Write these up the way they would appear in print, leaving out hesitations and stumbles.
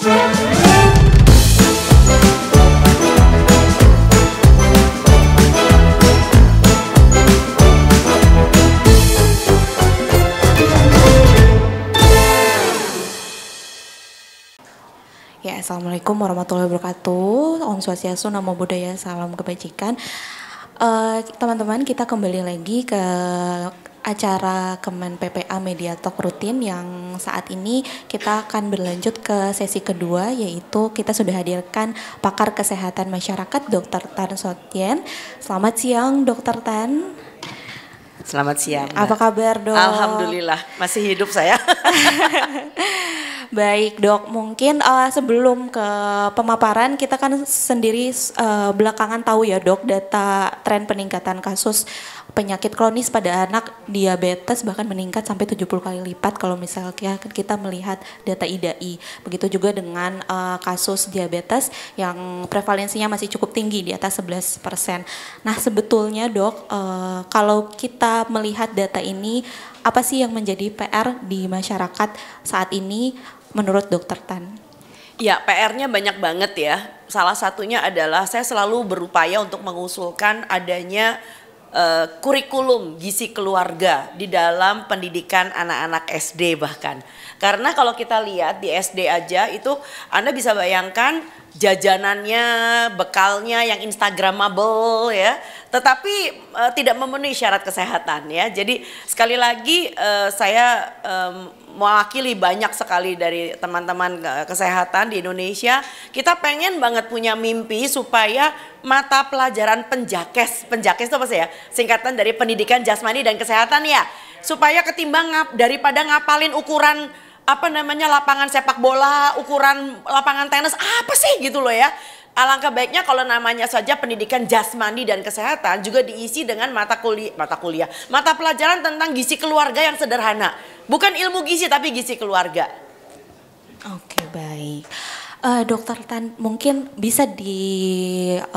Ya, Assalamualaikum warahmatullahi wabarakatuh. Om Swastiastu, Namo Buddhaya, salam kebajikan. Teman-teman, kita kembali lagi ke acara Kemen PPA Media Talk rutin yang saat ini kita akan berlanjut ke sesi kedua, yaitu kita sudah hadirkan pakar kesehatan masyarakat Dr. Tan Sotien. Selamat siang Dr. Tan. Selamat siang, Mbak. Apa kabar, Dok? Alhamdulillah, masih hidup saya. Baik, Dok, mungkin sebelum ke pemaparan, kita kan sendiri belakangan tahu ya, Dok, data tren peningkatan kasus penyakit kronis pada anak diabetes bahkan meningkat sampai 70 kali lipat kalau misalnya kita melihat data IDAI. Begitu juga dengan kasus diabetes yang prevalensinya masih cukup tinggi di atas 11%. Nah, sebetulnya, Dok, kalau kita melihat data ini, apa sih yang menjadi PR di masyarakat saat ini menurut Dr. Tan? Ya, PR-nya banyak banget ya. Salah satunya adalah saya selalu berupaya untuk mengusulkan adanya kurikulum gizi keluarga di dalam pendidikan anak-anak SD bahkan. Karena kalau kita lihat di SD aja itu Anda bisa bayangkan jajanannya, bekalnya yang instagramable ya, tetapi tidak memenuhi syarat kesehatan ya. Jadi sekali lagi saya mewakili banyak sekali dari teman-teman kesehatan di Indonesia. Kita pengen banget punya mimpi supaya mata pelajaran penjakes itu apa sih ya? Singkatan dari pendidikan jasmani dan kesehatan ya. Supaya ketimbang daripada ngapalin ukuran lapangan sepak bola, ukuran lapangan tenis, apa sih gitu loh ya. Alangkah baiknya kalau namanya saja pendidikan jasmani dan kesehatan juga diisi dengan mata pelajaran tentang gizi keluarga yang sederhana. Bukan ilmu gizi tapi gizi keluarga. Oke, baik. Dokter Tan, mungkin bisa dijelaskan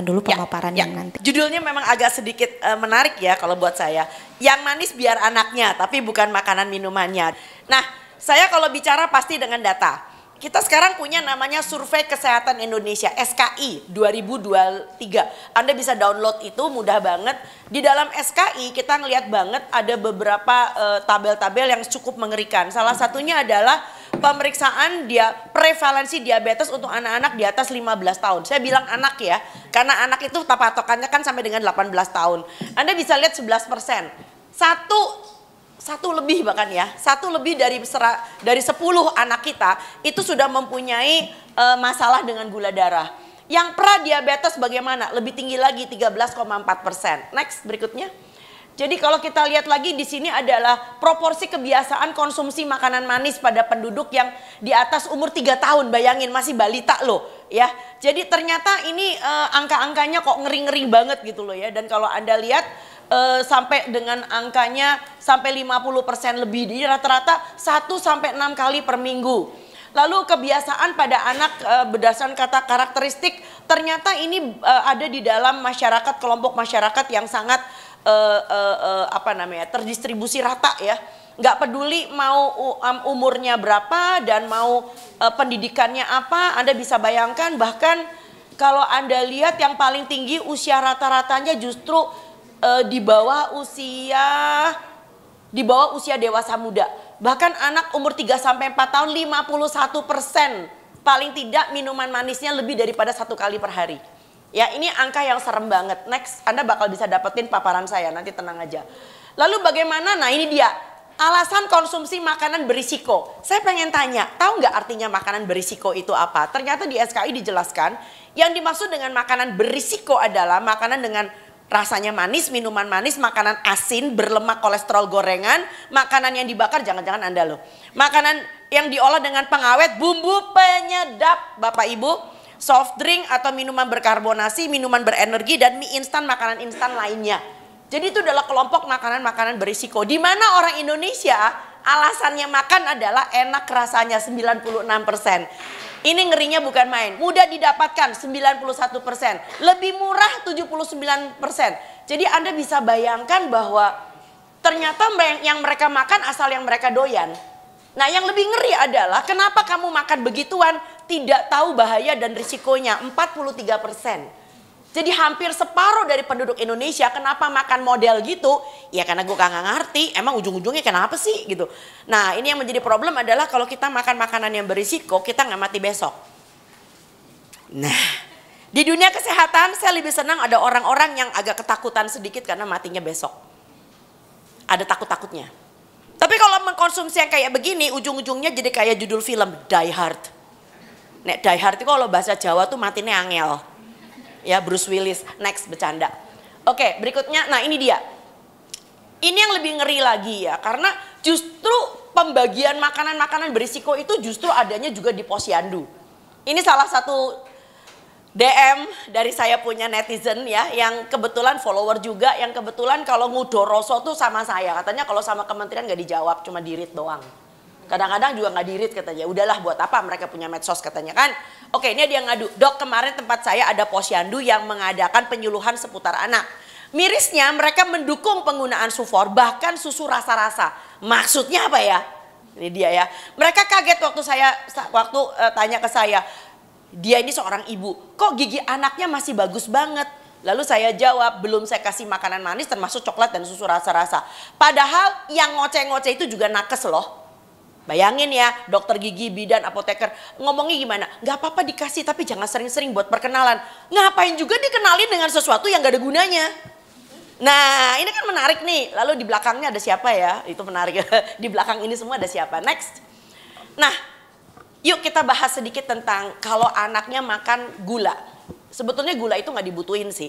dulu pemaparan yang nanti. Judulnya memang agak sedikit menarik ya kalau buat saya. Yang manis biar anaknya, tapi bukan makanan minumannya. Nah, saya kalau bicara pasti dengan data. Kita sekarang punya namanya Survei Kesehatan Indonesia SKI 2023. Anda bisa download itu mudah banget. Di dalam SKI kita ngelihat banget ada beberapa tabel-tabel yang cukup mengerikan. Salah satunya adalah pemeriksaan prevalensi diabetes untuk anak-anak di atas 15 tahun. Saya bilang anak ya, karena anak itu patokannya kan sampai dengan 18 tahun. Anda bisa lihat 11%. Satu lebih bahkan ya, satu lebih dari 10 anak kita itu sudah mempunyai masalah dengan gula darah. Yang pradiabetes bagaimana? Lebih tinggi lagi 13,4%. Next berikutnya. Jadi kalau kita lihat lagi di sini adalah proporsi kebiasaan konsumsi makanan manis pada penduduk yang di atas umur 3 tahun. Bayangin masih balita loh ya. Jadi ternyata ini angka-angkanya kok ngeri-ngeri banget gitu loh ya. Dan kalau Anda lihat sampai dengan angkanya sampai 50% lebih, di rata-rata 1-6 kali per minggu. Lalu kebiasaan pada anak berdasarkan kata karakteristik ternyata ini ada di dalam masyarakat, kelompok masyarakat yang sangat terdistribusi rata ya. Nggak peduli mau umurnya berapa dan mau pendidikannya apa, Anda bisa bayangkan bahkan kalau Anda lihat yang paling tinggi usia rata-ratanya justru di bawah usia dewasa muda. Bahkan anak umur 3-4 tahun 51% paling tidak minuman manisnya lebih daripada 1 kali per hari. Ya, ini angka yang serem banget. Next, Anda bakal bisa dapetin paparan saya, nanti tenang aja. Lalu bagaimana? Nah, ini dia. Alasan konsumsi makanan berisiko. Saya pengen tanya, tahu nggak artinya makanan berisiko itu apa? Ternyata di SKI dijelaskan, yang dimaksud dengan makanan berisiko adalah makanan dengan rasanya manis, minuman manis, makanan asin, berlemak, kolesterol, gorengan, makanan yang dibakar, jangan-jangan Anda loh. Makanan yang diolah dengan pengawet, bumbu penyedap, Bapak Ibu, soft drink atau minuman berkarbonasi, minuman berenergi, dan mie instan, makanan instan lainnya. Jadi itu adalah kelompok makanan-makanan berisiko. Di mana orang Indonesia alasannya makan adalah enak rasanya 96%. Ini ngerinya bukan main, mudah didapatkan 91%, lebih murah 79%. Jadi Anda bisa bayangkan bahwa ternyata yang mereka makan asal yang mereka doyan. Nah, yang lebih ngeri adalah kenapa kamu makan begituan tidak tahu bahaya dan risikonya 43%. Jadi hampir separuh dari penduduk Indonesia kenapa makan model gitu? Ya karena gue kagak ngerti, emang ujung-ujungnya kenapa sih gitu. Nah, ini yang menjadi problem adalah kalau kita makan makanan yang berisiko, kita nggak mati besok. Nah, di dunia kesehatan saya lebih senang ada orang-orang yang agak ketakutan sedikit karena matinya besok. Ada takut-takutnya. Tapi kalau mengkonsumsi yang kayak begini, ujung-ujungnya jadi kayak judul film Die Hard. Nek Die Hard itu kalau bahasa Jawa tuh matinya angel. Ya, Bruce Willis. Next, bercanda. Oke, berikutnya. Nah, ini dia. Ini yang lebih ngeri lagi ya, karena justru pembagian makanan-makanan berisiko itu justru adanya juga di posyandu. Ini salah satu DM dari saya punya netizen ya, yang kebetulan follower juga, yang kebetulan kalau ngudoroso tuh sama saya. Katanya kalau sama kementerian gak dijawab, cuma dirit doang. Kadang-kadang juga gak dirit katanya. Udahlah buat apa mereka punya medsos katanya kan. Oke, ini dia yang ngadu. Dok, kemarin tempat saya ada posyandu yang mengadakan penyuluhan seputar anak. Mirisnya mereka mendukung penggunaan sufor, bahkan susu rasa-rasa. Maksudnya apa ya? Ini dia ya. Mereka kaget waktu tanya ke saya. Dia ini seorang ibu, kok gigi anaknya masih bagus banget? Lalu saya jawab, belum saya kasih makanan manis termasuk coklat dan susu rasa-rasa. Padahal yang ngoceh-ngoceh itu juga nakes loh. Bayangin ya, dokter gigi, bidan, apoteker ngomongnya gimana? Gak apa-apa dikasih tapi jangan sering-sering buat perkenalan. Ngapain juga dikenalin dengan sesuatu yang gak ada gunanya? Nah, ini kan menarik nih. Lalu di belakangnya ada siapa ya? Itu menarik. Di belakang ini semua ada siapa? Next. Nah, yuk kita bahas sedikit tentang kalau anaknya makan gula. Sebetulnya gula itu nggak dibutuhin sih.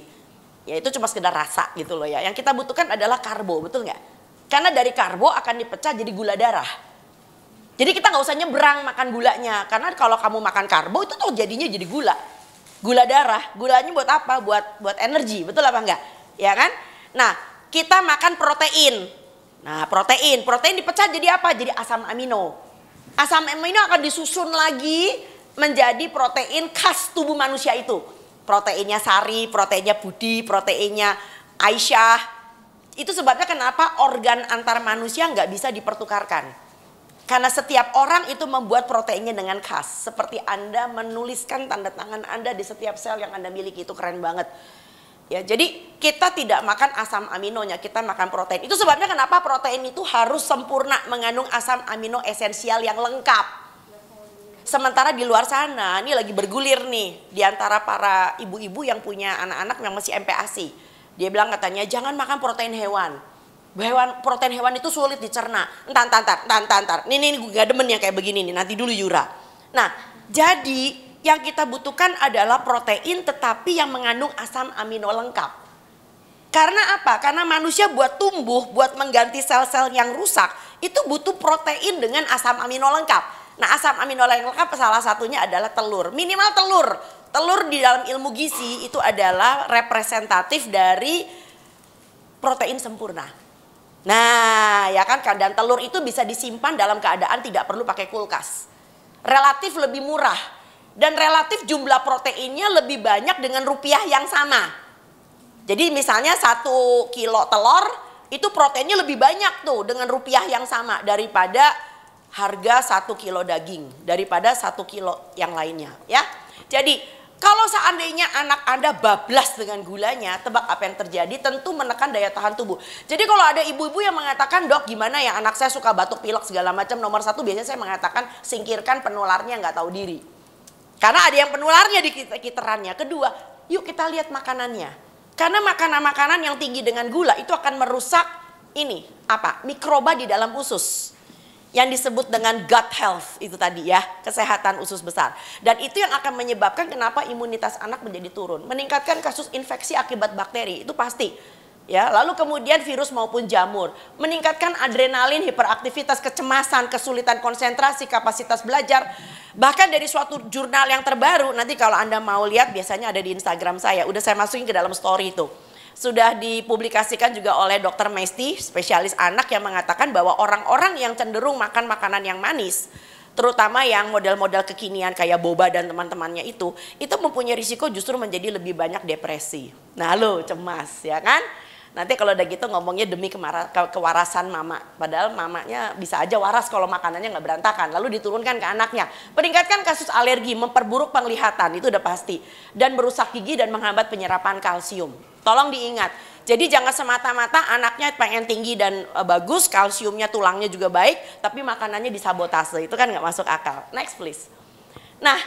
Ya itu cuma sekedar rasa gitu loh ya. Yang kita butuhkan adalah karbo, betul nggak? Karena dari karbo akan dipecah jadi gula darah. Jadi kita nggak usah nyebrang makan gulanya. Karena kalau kamu makan karbo itu tuh jadinya jadi gula. Gula darah. Gulanya buat apa? Buat energi, betul apa enggak? Ya kan? Nah, kita makan protein. Nah, protein dipecah jadi apa? Jadi asam amino. Asam amino akan disusun lagi menjadi protein khas tubuh manusia itu. Proteinnya Sari, proteinnya Budi, proteinnya Aisyah. Itu sebabnya kenapa organ antar manusia nggak bisa dipertukarkan. Karena setiap orang itu membuat proteinnya dengan khas. Seperti Anda menuliskan tanda tangan Anda di setiap sel yang Anda miliki, itu keren banget. Ya, jadi kita tidak makan asam aminonya, kita makan protein. Itu sebabnya kenapa protein itu harus sempurna mengandung asam amino esensial yang lengkap. Sementara di luar sana, ini lagi bergulir nih di antara para ibu-ibu yang punya anak-anak yang masih MPASI. Dia bilang katanya jangan makan protein hewan. Protein hewan itu sulit dicerna. Entar. Ini gue gak demen yang kayak begini nih, nanti dulu Yura. Nah, jadi yang kita butuhkan adalah protein tetapi yang mengandung asam amino lengkap. Karena apa? Karena manusia buat tumbuh, buat mengganti sel-sel yang rusak, itu butuh protein dengan asam amino lengkap. Nah, asam amino yang lengkap salah satunya adalah telur. Minimal telur. Telur di dalam ilmu gizi itu adalah representatif dari protein sempurna. Nah, ya kan, dan telur itu bisa disimpan dalam keadaan tidak perlu pakai kulkas. Relatif lebih murah. Dan relatif jumlah proteinnya lebih banyak dengan rupiah yang sama. Jadi misalnya 1 kilo telur itu proteinnya lebih banyak tuh dengan rupiah yang sama daripada harga 1 kilo daging. Daripada 1 kilo yang lainnya ya. Jadi kalau seandainya anak Anda bablas dengan gulanya, tebak apa yang terjadi? Tentu menekan daya tahan tubuh. Jadi kalau ada ibu-ibu yang mengatakan, dok gimana ya anak saya suka batuk pilek segala macam. Nomor 1 biasanya saya mengatakan singkirkan penularnya nggak tahu diri. Karena ada yang penularnya di kiterannya. Kedua, yuk kita lihat makanannya. Karena makanan-makanan yang tinggi dengan gula itu akan merusak ini apa? Mikroba di dalam usus. Yang disebut dengan gut health itu tadi ya, kesehatan usus besar. Dan itu yang akan menyebabkan kenapa imunitas anak menjadi turun. Meningkatkan kasus infeksi akibat bakteri, itu pasti. Ya, lalu kemudian virus maupun jamur. Meningkatkan adrenalin, hiperaktivitas, kecemasan, kesulitan konsentrasi, kapasitas belajar. Bahkan dari suatu jurnal yang terbaru, nanti kalau Anda mau lihat biasanya ada di Instagram saya. Udah saya masukin ke dalam story itu. Sudah dipublikasikan juga oleh Dr. Mesti, spesialis anak yang mengatakan bahwa orang-orang yang cenderung makan makanan yang manis, terutama yang model-model kekinian kayak boba dan teman-temannya itu mempunyai risiko justru menjadi lebih banyak depresi. Nah lo cemas ya kan? Nanti kalau udah gitu ngomongnya demi kewarasan mama. Padahal mamanya bisa aja waras kalau makanannya nggak berantakan. Lalu diturunkan ke anaknya. Peningkatkan kasus alergi, memperburuk penglihatan, itu udah pasti. Dan merusak gigi dan menghambat penyerapan kalsium. Tolong diingat. Jadi jangan semata-mata anaknya pengen tinggi dan bagus, kalsiumnya, tulangnya juga baik, tapi makanannya disabotase. Itu kan nggak masuk akal. Next please. Nah,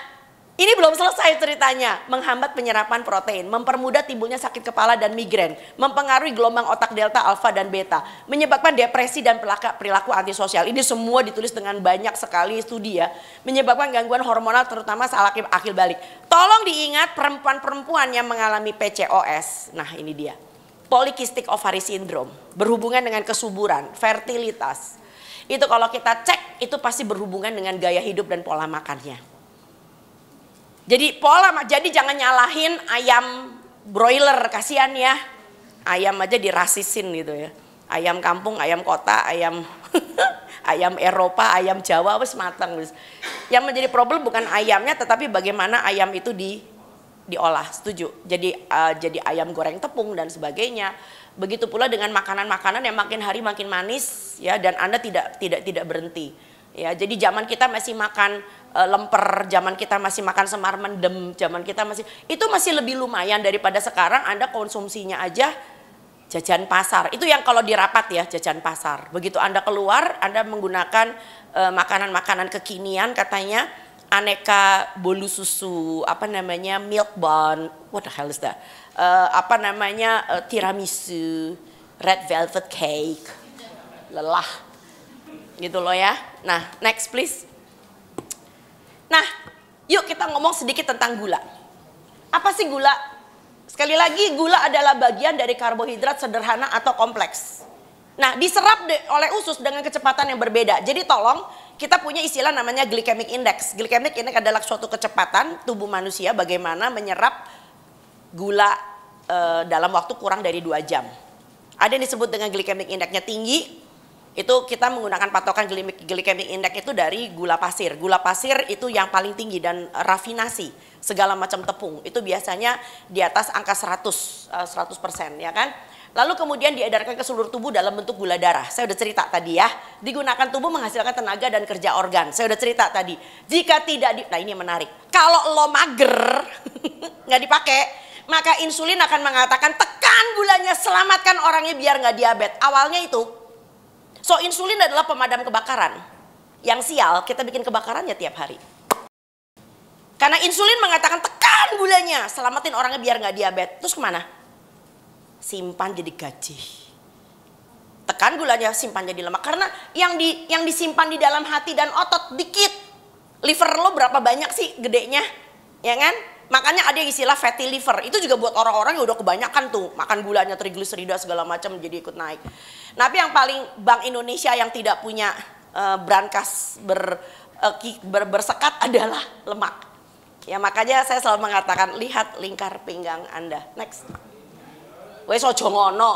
ini belum selesai ceritanya. Menghambat penyerapan protein, mempermudah timbulnya sakit kepala dan migrain, mempengaruhi gelombang otak delta, alfa, dan beta, menyebabkan depresi dan perilaku antisosial. Ini semua ditulis dengan banyak sekali studi ya. Menyebabkan gangguan hormonal terutama saat akil balik. Tolong diingat perempuan-perempuan yang mengalami PCOS. Nah ini dia. Polycystic ovary syndrome. Berhubungan dengan kesuburan, fertilitas. Itu kalau kita cek itu pasti berhubungan dengan gaya hidup dan pola makannya. Jadi jangan nyalahin ayam broiler, kasihan ya. Ayam aja dirasisin gitu ya. Ayam kampung, ayam kota, ayam ayam Eropa, ayam Jawa wis matang. Yang menjadi problem bukan ayamnya tetapi bagaimana ayam itu diolah. Setuju. Jadi ayam goreng tepung dan sebagainya. Begitu pula dengan makanan-makanan yang makin hari makin manis ya, dan Anda tidak berhenti. Ya, jadi zaman kita masih makan lemper, zaman kita masih makan semar mendem, zaman kita itu masih lebih lumayan daripada sekarang Anda konsumsinya aja jajan pasar. Itu yang kalau di rapat ya, jajan pasar. Begitu Anda keluar, Anda menggunakan makanan-makanan kekinian katanya aneka bolu susu, milk bun, what the hell is that? Tiramisu, red velvet cake. Lelah. Gitu loh ya. Nah, next please. Nah, yuk kita ngomong sedikit tentang gula. Apa sih gula? Sekali lagi, gula adalah bagian dari karbohidrat sederhana atau kompleks. Nah, diserap oleh usus dengan kecepatan yang berbeda. Jadi tolong, kita punya istilah namanya glycemic index. Glycemic index adalah suatu kecepatan tubuh manusia bagaimana menyerap gula dalam waktu kurang dari 2 jam. Ada yang disebut dengan glycemic index-nya tinggi. Itu kita menggunakan patokan glycemic index itu dari gula pasir. Gula pasir itu yang paling tinggi dan rafinasi segala macam tepung. Itu biasanya di atas angka 100% ya kan. Lalu kemudian diedarkan ke seluruh tubuh dalam bentuk gula darah. Saya udah cerita tadi ya. Digunakan tubuh menghasilkan tenaga dan kerja organ. Saya udah cerita tadi. Jika tidak nah ini menarik. Kalau lo mager nggak dipakai, maka insulin akan mengatakan tekan gulanya, selamatkan orangnya biar nggak diabetes. Awalnya itu. So insulin adalah pemadam kebakaran. Yang sial kita bikin kebakarannya tiap hari. Karena insulin mengatakan tekan gulanya, selamatin orangnya biar nggak diabetes. Terus kemana? Simpan jadi gaji. Tekan gulanya, simpan jadi lemak. Karena yang disimpan di dalam hati dan otot dikit. Liver lo berapa banyak sih gedenya? Ya kan? Makanya ada istilah fatty liver. Itu juga buat orang-orang yang udah kebanyakan tuh makan gulanya, trigliserida segala macam jadi ikut naik. Tapi yang paling Bank Indonesia yang tidak punya brankas bersekat adalah lemak. Ya makanya saya selalu mengatakan lihat lingkar pinggang Anda. Next. Wes ojo ngono.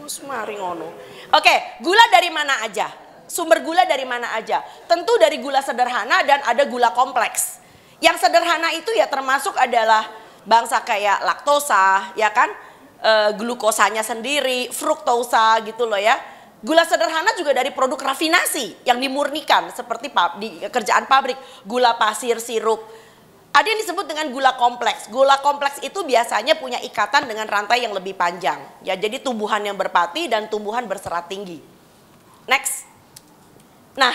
Wes mari ngono. Oke, gula dari mana aja? Sumber gula dari mana aja? Tentu dari gula sederhana dan ada gula kompleks. Yang sederhana itu ya termasuk adalah bangsa kayak laktosa, ya kan, glukosanya sendiri, fruktosa gitu loh ya. Gula sederhana juga dari produk rafinasi yang dimurnikan seperti di kerjaan pabrik, gula pasir, sirup. Ada yang disebut dengan gula kompleks. Gula kompleks itu biasanya punya ikatan dengan rantai yang lebih panjang. Ya, jadi tumbuhan yang berpati dan tumbuhan berserat tinggi. Next. Nah,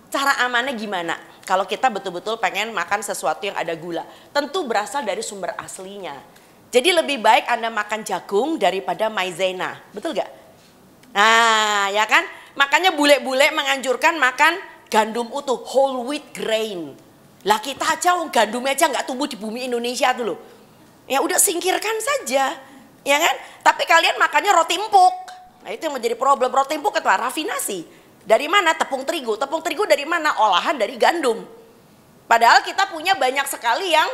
cara amannya gimana? Kalau kita betul-betul pengen makan sesuatu yang ada gula, tentu berasal dari sumber aslinya. Jadi lebih baik Anda makan jagung daripada maizena, betul gak? Nah, ya kan? Makanya bule-bule menganjurkan makan gandum utuh, whole wheat grain. Lah kita aja gandumnya aja nggak tumbuh di bumi Indonesia tuh loh. Ya udah singkirkan saja, ya kan? Tapi kalian makannya roti empuk. Nah itu yang menjadi problem. Roti empuk itu rafinasi. Dari mana? Tepung terigu. Tepung terigu dari mana? Olahan dari gandum. Padahal kita punya banyak sekali yang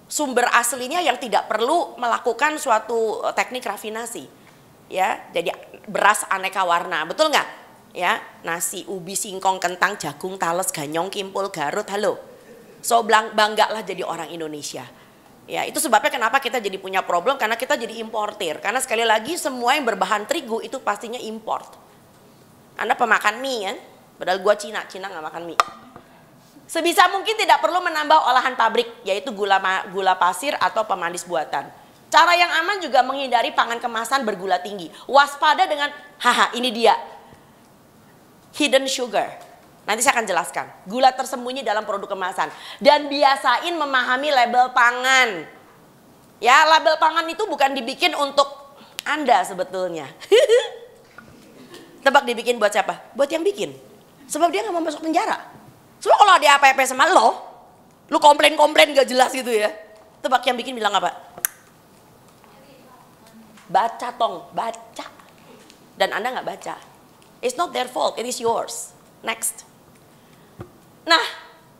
sumber aslinya yang tidak perlu melakukan suatu teknik rafinasi. Ya, jadi beras aneka warna, betul nggak? Ya, nasi, ubi, singkong, kentang, jagung, tales, ganyong, kimpul, garut, halo. So bangga lah jadi orang Indonesia. Ya, itu sebabnya kenapa kita jadi punya problem, karena kita jadi importir. Karena sekali lagi semua yang berbahan terigu itu pastinya import. Anda pemakan mie kan? Padahal gua Cina nggak makan mie. Sebisa mungkin tidak perlu menambah olahan pabrik, yaitu gula pasir atau pemanis buatan. Cara yang aman juga menghindari pangan kemasan bergula tinggi. Waspada dengan, ini dia, hidden sugar. Nanti saya akan jelaskan. Gula tersembunyi dalam produk kemasan. Dan biasain memahami label pangan. Ya, label pangan itu bukan dibikin untuk Anda sebetulnya. Tebak dibikin buat siapa? Buat yang bikin. Sebab dia gak mau masuk penjara. Sebab kalau ada apa-apa sama lo, lu komplain-komplain gak jelas gitu ya. Tebak yang bikin bilang apa? Baca tong, baca. Dan Anda gak baca. It's not their fault, it is yours. Next. Nah,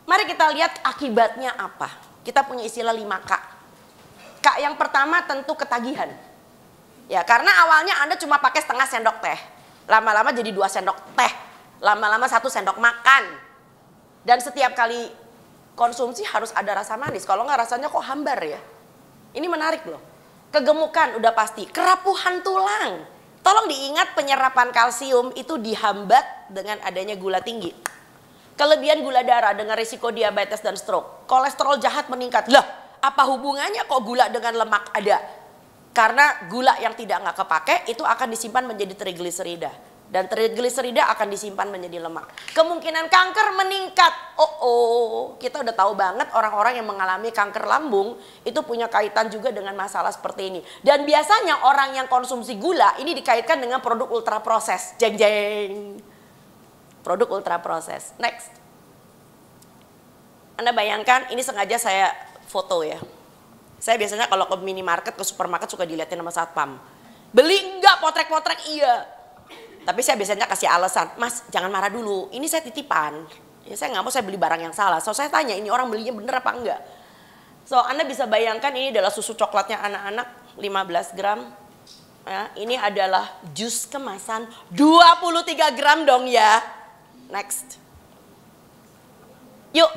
mari kita lihat akibatnya apa. Kita punya istilah 5K. K yang pertama tentu ketagihan. Ya, karena awalnya Anda cuma pakai setengah sendok teh. Lama-lama jadi 2 sendok teh. Lama-lama 1 sendok makan. Dan setiap kali konsumsi harus ada rasa manis. Kalau nggak rasanya kok hambar ya. Ini menarik loh. Kegemukan udah pasti. Kerapuhan tulang. Tolong diingat penyerapan kalsium itu dihambat dengan adanya gula tinggi. Kelebihan gula darah dengan risiko diabetes dan stroke. Kolesterol jahat meningkat. Lah, apa hubungannya kok gula dengan lemak ada? Karena gula yang nggak kepake itu akan disimpan menjadi trigliserida. Dan trigliserida akan disimpan menjadi lemak. Kemungkinan kanker meningkat. Kita udah tahu banget orang-orang yang mengalami kanker lambung itu punya kaitan juga dengan masalah seperti ini. Dan biasanya orang yang konsumsi gula ini dikaitkan dengan produk ultra proses. Jeng jeng. Produk ultra proses. Next. Anda bayangkan, ini sengaja saya foto ya. Saya biasanya kalau ke minimarket, ke supermarket suka dilihatin sama satpam. Beli enggak, potrek-potrek iya. Tapi saya biasanya kasih alasan, Mas jangan marah dulu, ini saya titipan. Ya, saya nggak mau saya beli barang yang salah. So saya tanya, ini orang belinya bener apa enggak? So Anda bisa bayangkan ini adalah susu coklatnya anak-anak 15 gram. Ya, ini adalah jus kemasan 23 gram dong ya. Next. Yuk,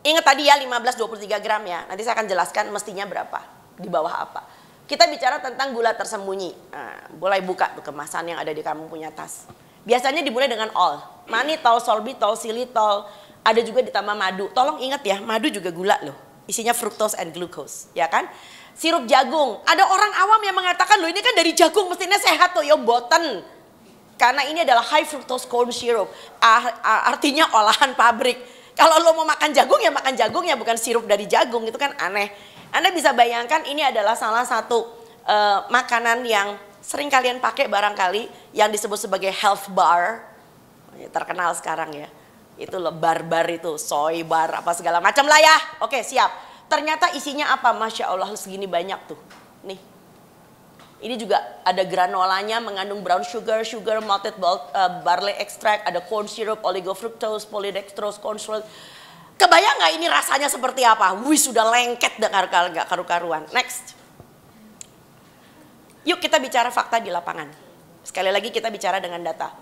ingat tadi ya 15-23 gram ya. Nanti saya akan jelaskan mestinya berapa, di bawah apa. Kita bicara tentang gula tersembunyi. Nah, mulai buka tuh kemasan yang ada di kamu punya tas. Biasanya dimulai dengan all. Manitol, sorbitol, xylitol. Ada juga ditambah madu. Tolong ingat ya, madu juga gula loh. Isinya fructose and glucose, ya kan? Sirup jagung. Ada orang awam yang mengatakan, loh ini kan dari jagung mestinya sehat tuh. Ya boten. Karena ini adalah high fructose corn syrup. Artinya olahan pabrik. Kalau lo mau makan jagung ya makan jagungnya, bukan sirup dari jagung. Itu kan aneh. Anda bisa bayangkan ini adalah salah satu makanan yang sering kalian pakai barangkali, yang disebut sebagai health bar. Terkenal sekarang ya. Itu loh bar-bar itu, soy bar apa segala macam lah ya. Oke siap. Ternyata isinya apa? Masya Allah segini banyak tuh. Nih. Ini juga ada granolanya mengandung brown sugar, malted barley extract, ada corn syrup, oligofructose, polydextrose, corn syrup. Kebayang nggak ini rasanya seperti apa? Wih sudah lengket nggak karu-karuan. Next. Yuk kita bicara fakta di lapangan. Sekali lagi kita bicara dengan data.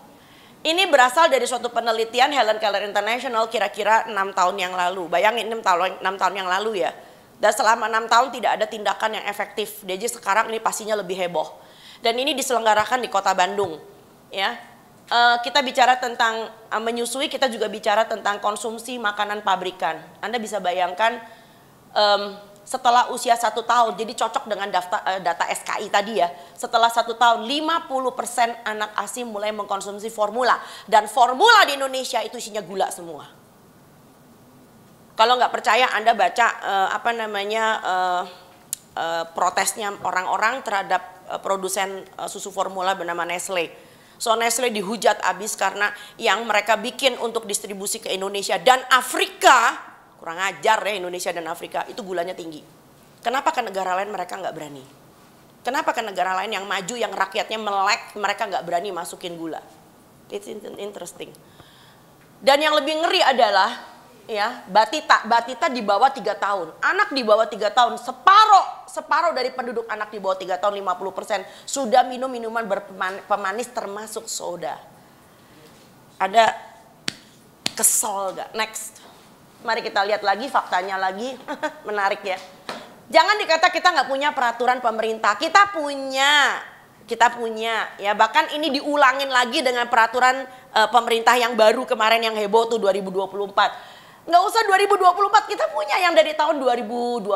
Ini berasal dari suatu penelitian Helen Keller International kira-kira 6 tahun yang lalu. Bayangin 6 tahun yang lalu ya. Dan selama 6 tahun tidak ada tindakan yang efektif. Jadi sekarang ini pastinya lebih heboh. Dan ini diselenggarakan di Kota Bandung. Ya. Kita bicara tentang menyusui, kita juga bicara tentang konsumsi makanan pabrikan. Anda bisa bayangkan setelah usia 1 tahun, jadi cocok dengan data SKI tadi ya. Setelah 1 tahun, 50% anak ASI mulai mengkonsumsi formula. Dan formula di Indonesia itu isinya gula semua. Kalau nggak percaya Anda baca protesnya orang-orang terhadap produsen susu formula bernama Nestle. So Nestle dihujat abis karena yang mereka bikin untuk distribusi ke Indonesia dan Afrika, kurang ajar ya Indonesia dan Afrika, itu gulanya tinggi. Kenapa ke negara lain mereka nggak berani? Kenapa ke negara lain yang maju, yang rakyatnya melek, mereka nggak berani masukin gula? It's interesting. Dan yang lebih ngeri adalah ya batita di bawah 3 tahun, anak di bawah 3 tahun, separuh dari penduduk anak di bawah 3 tahun 50% sudah minum minuman berpemanis termasuk soda. Ada kesel gak? Next. Mari kita lihat lagi faktanya lagi. Menarik ya. Jangan dikata kita nggak punya peraturan pemerintah. Kita punya ya. Bahkan ini diulangin lagi dengan peraturan pemerintah yang baru kemarin yang heboh tuh 2024. Nggak usah 2024, kita punya yang dari tahun 2012,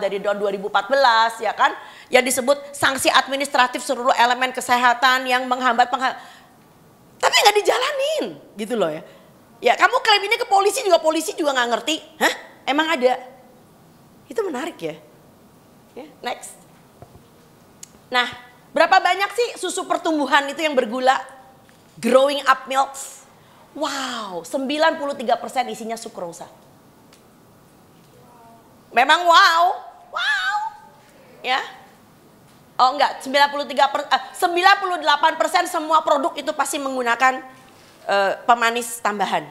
dari tahun 2014 ya kan. Yang disebut sanksi administratif seluruh elemen kesehatan yang menghambat tapi nggak dijalanin gitu loh ya. Ya kamu klaim ini ke polisi juga nggak ngerti. Hah? Emang ada? Itu menarik ya. Next. Nah, berapa banyak sih susu pertumbuhan itu yang bergula? Growing up milks. Wow, 93% isinya sukrosa. Memang wow. Ya. Oh enggak, 98% semua produk itu pasti menggunakan pemanis tambahan.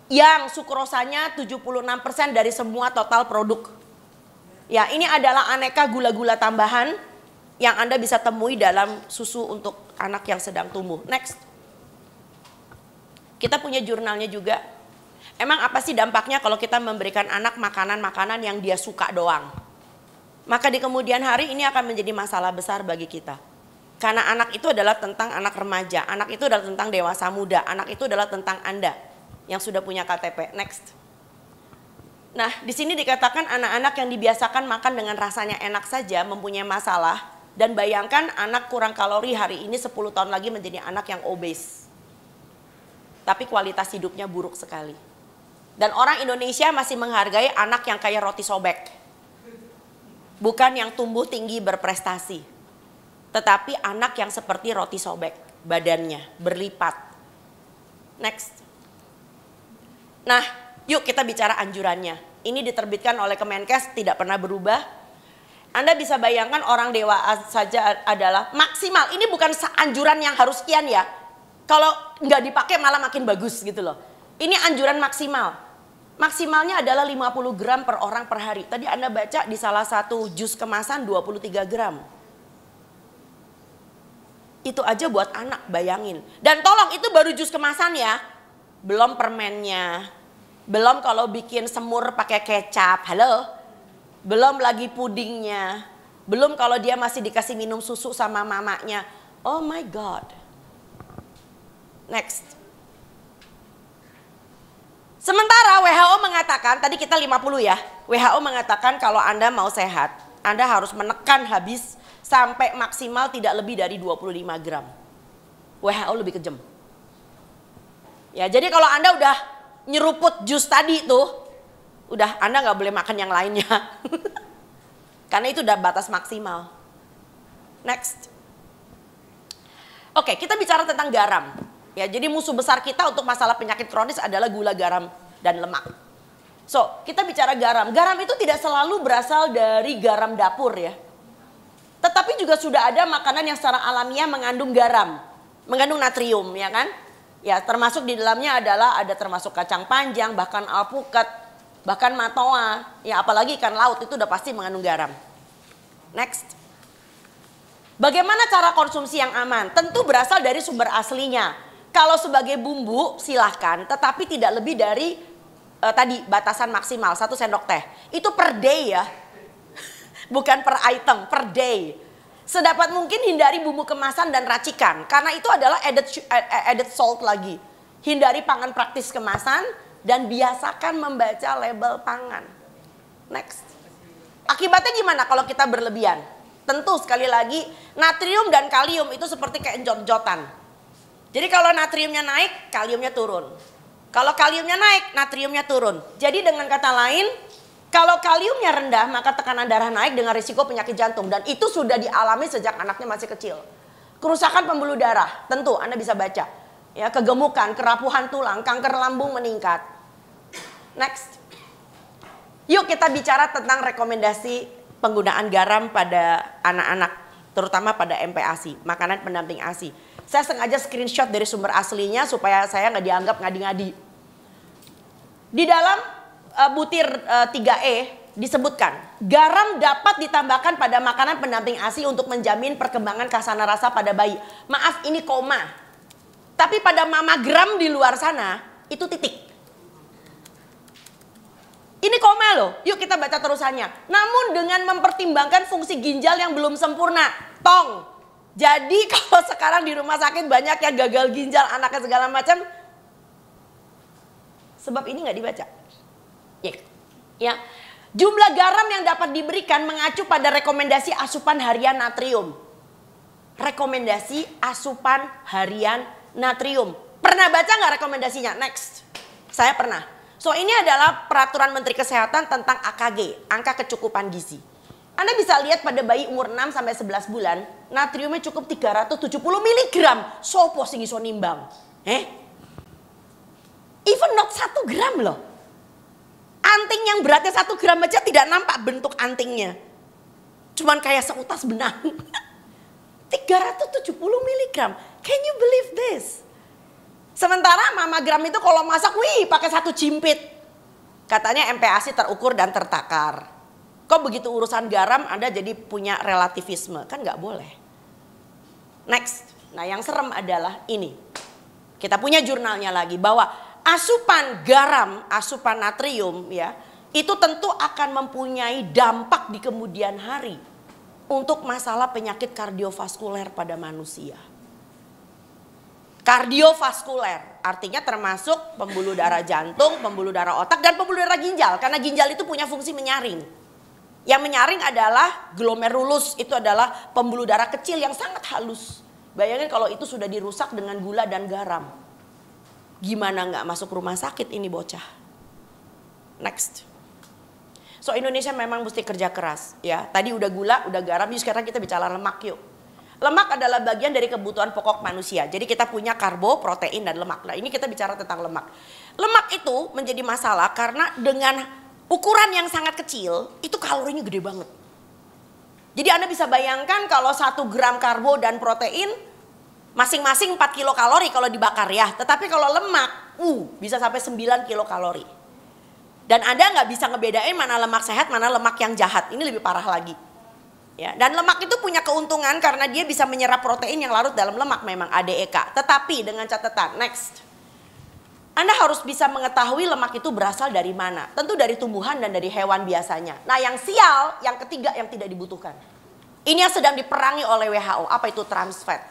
Yang sukrosanya 76% dari semua total produk. Ya, ini adalah aneka gula-gula tambahan yang Anda bisa temui dalam susu untuk anak yang sedang tumbuh. Next. Kita punya jurnalnya juga. Emang apa sih dampaknya kalau kita memberikan anak makanan-makanan yang dia suka doang? Maka di kemudian hari ini akan menjadi masalah besar bagi kita. Karena anak itu adalah tentang anak remaja, anak itu adalah tentang dewasa muda, anak itu adalah tentang Anda yang sudah punya KTP. Next. Nah, di sini dikatakan anak-anak yang dibiasakan makan dengan rasanya enak saja mempunyai masalah. Dan bayangkan anak kurang kalori hari ini 10 tahun lagi menjadi anak yang obes. Tapi kualitas hidupnya buruk sekali. Dan orang Indonesia masih menghargai anak yang kayak roti sobek. Bukan yang tumbuh tinggi berprestasi. Tetapi anak yang seperti roti sobek. Badannya berlipat. Next. Nah, yuk kita bicara anjurannya. Ini diterbitkan oleh Kemenkes, tidak pernah berubah. Anda bisa bayangkan orang dewasa saja adalah maksimal. Ini bukan anjuran yang harus sekian ya. Kalau nggak dipakai malah makin bagus gitu loh. Ini anjuran maksimal. Maksimalnya adalah 50 gram per orang per hari. Tadi Anda baca di salah satu jus kemasan 23 gram. Itu aja buat anak, bayangin. Dan tolong itu baru jus kemasan ya. Belum permennya. Belum kalau bikin semur pakai kecap. Halo? Belum lagi pudingnya. Belum kalau dia masih dikasih minum susu sama mamanya. Oh my God. Next. Sementara WHO mengatakan, tadi kita 50 ya. WHO mengatakan kalau Anda mau sehat, Anda harus menekan habis sampai maksimal tidak lebih dari 25 gram. WHO lebih kejam. Ya, jadi kalau Anda udah nyeruput jus tadi tuh, udah Anda nggak boleh makan yang lainnya. Karena itu udah batas maksimal. Next. Oke, kita bicara tentang garam. Ya, jadi musuh besar kita untuk masalah penyakit kronis adalah gula, garam, dan lemak. So, kita bicara garam. Garam itu tidak selalu berasal dari garam dapur ya. Tetapi juga sudah ada makanan yang secara alamiah mengandung garam. Mengandung natrium ya kan. Ya, termasuk di dalamnya adalah ada termasuk kacang panjang, bahkan alpukat, bahkan matoa. Ya, apalagi ikan laut itu udah pasti mengandung garam. Next. Bagaimana cara konsumsi yang aman? Tentu berasal dari sumber aslinya. Kalau sebagai bumbu silahkan, tetapi tidak lebih dari tadi batasan maksimal 1 sendok teh. Itu per day ya, bukan per item, per day. Sedapat mungkin hindari bumbu kemasan dan racikan, karena itu adalah added salt lagi. Hindari pangan praktis kemasan dan biasakan membaca label pangan. Next. Akibatnya gimana kalau kita berlebihan? Tentu sekali lagi natrium dan kalium itu seperti kayak jot-jotan. Jadi kalau natriumnya naik, kaliumnya turun. Kalau kaliumnya naik, natriumnya turun. Jadi dengan kata lain, kalau kaliumnya rendah, maka tekanan darah naik dengan risiko penyakit jantung. Dan itu sudah dialami sejak anaknya masih kecil. Kerusakan pembuluh darah, tentu Anda bisa baca. Ya, kegemukan, kerapuhan tulang, kanker lambung meningkat. Next. Yuk kita bicara tentang rekomendasi penggunaan garam pada anak-anak. Terutama pada MPASI, makanan pendamping ASI. Saya sengaja screenshot dari sumber aslinya supaya saya nggak dianggap ngadi-ngadi. Di dalam butir 3E disebutkan, garam dapat ditambahkan pada makanan pendamping ASI untuk menjamin perkembangan khasana rasa pada bayi. Maaf, ini koma. Tapi pada mamagram di luar sana, itu titik. Ini koma loh. Yuk kita baca terusannya. Namun dengan mempertimbangkan fungsi ginjal yang belum sempurna. Tong. Jadi kalau sekarang di rumah sakit banyak yang gagal ginjal, anaknya segala macam. Sebab ini nggak dibaca. Ya. Jumlah garam yang dapat diberikan mengacu pada rekomendasi asupan harian natrium. Rekomendasi asupan harian natrium. Pernah baca nggak rekomendasinya? Next. Saya pernah. So ini adalah peraturan Menteri Kesehatan tentang AKG, angka kecukupan gizi. Anda bisa lihat pada bayi umur 6 sampai 11 bulan, natriumnya cukup 370 mg. Sopo sing iso nimbang? Even not 1 gram loh. Anting yang beratnya 1 gram aja tidak nampak bentuk antingnya. Cuman kayak seutas benang. 370 mg. Can you believe this? Sementara mamagram itu kalau masak, wih pakai 1 jimpit. Katanya MPASI terukur dan tertakar. Kok begitu urusan garam Anda jadi punya relativisme? Kan nggak boleh. Next. Nah yang serem adalah ini. Kita punya jurnalnya lagi bahwa asupan garam, asupan natrium ya, itu tentu akan mempunyai dampak di kemudian hari untuk masalah penyakit kardiovaskuler pada manusia. Kardiovaskuler artinya termasuk pembuluh darah jantung, pembuluh darah otak, dan pembuluh darah ginjal. Karena ginjal itu punya fungsi menyaring. Yang menyaring adalah glomerulus, itu adalah pembuluh darah kecil yang sangat halus. Bayangin kalau itu sudah dirusak dengan gula dan garam. Gimana nggak masuk rumah sakit ini bocah? Next. So Indonesia memang mesti kerja keras ya. Tadi udah gula, udah garam, yuk sekarang kita bicara lemak yuk. Lemak adalah bagian dari kebutuhan pokok manusia. Jadi kita punya karbo, protein, dan lemak. Nah ini kita bicara tentang lemak. Lemak itu menjadi masalah karena dengan ukuran yang sangat kecil, itu kalorinya gede banget. Jadi Anda bisa bayangkan kalau 1 gram karbo dan protein, masing-masing 4 kilokalori kalau dibakar ya. Tetapi kalau lemak, bisa sampai 9 kilokalori. Dan Anda nggak bisa ngebedain mana lemak sehat, mana lemak yang jahat. Ini lebih parah lagi. Ya, dan lemak itu punya keuntungan karena dia bisa menyerap protein yang larut dalam lemak memang ADEK. Tetapi dengan catatan, next. Anda harus bisa mengetahui lemak itu berasal dari mana. Tentu dari tumbuhan dan dari hewan biasanya. Nah yang sial, yang ketiga yang tidak dibutuhkan. Ini yang sedang diperangi oleh WHO. Apa itu trans fat?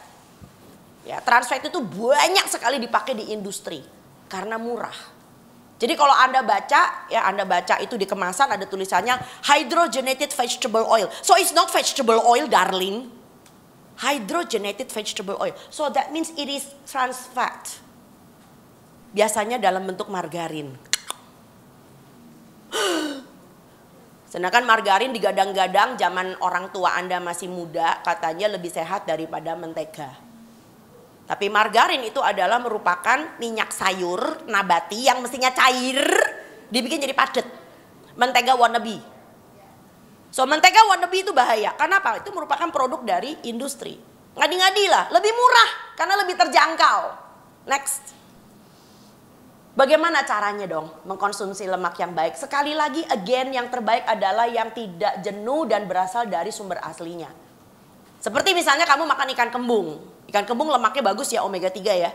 Ya, trans fat itu banyak sekali dipakai di industri. Karena murah. Jadi kalau Anda baca, ya Anda baca itu di kemasan ada tulisannya hydrogenated vegetable oil. So it's not vegetable oil darling. Hydrogenated vegetable oil. So that means it is trans fat. Biasanya dalam bentuk margarin. Sedangkan margarin digadang-gadang zaman orang tua Anda masih muda katanya lebih sehat daripada mentega. Tapi margarin itu adalah merupakan minyak sayur nabati yang mestinya cair dibikin jadi padat. Mentega wannabe. So mentega wannabe itu bahaya. Karena apa? Itu merupakan produk dari industri. Ngadi-ngadi lah, lebih murah karena lebih terjangkau. Next. Bagaimana caranya dong mengkonsumsi lemak yang baik? Sekali lagi again yang terbaik adalah yang tidak jenuh dan berasal dari sumber aslinya. Seperti misalnya kamu makan ikan kembung. Ikan kembung lemaknya bagus ya, omega 3 ya.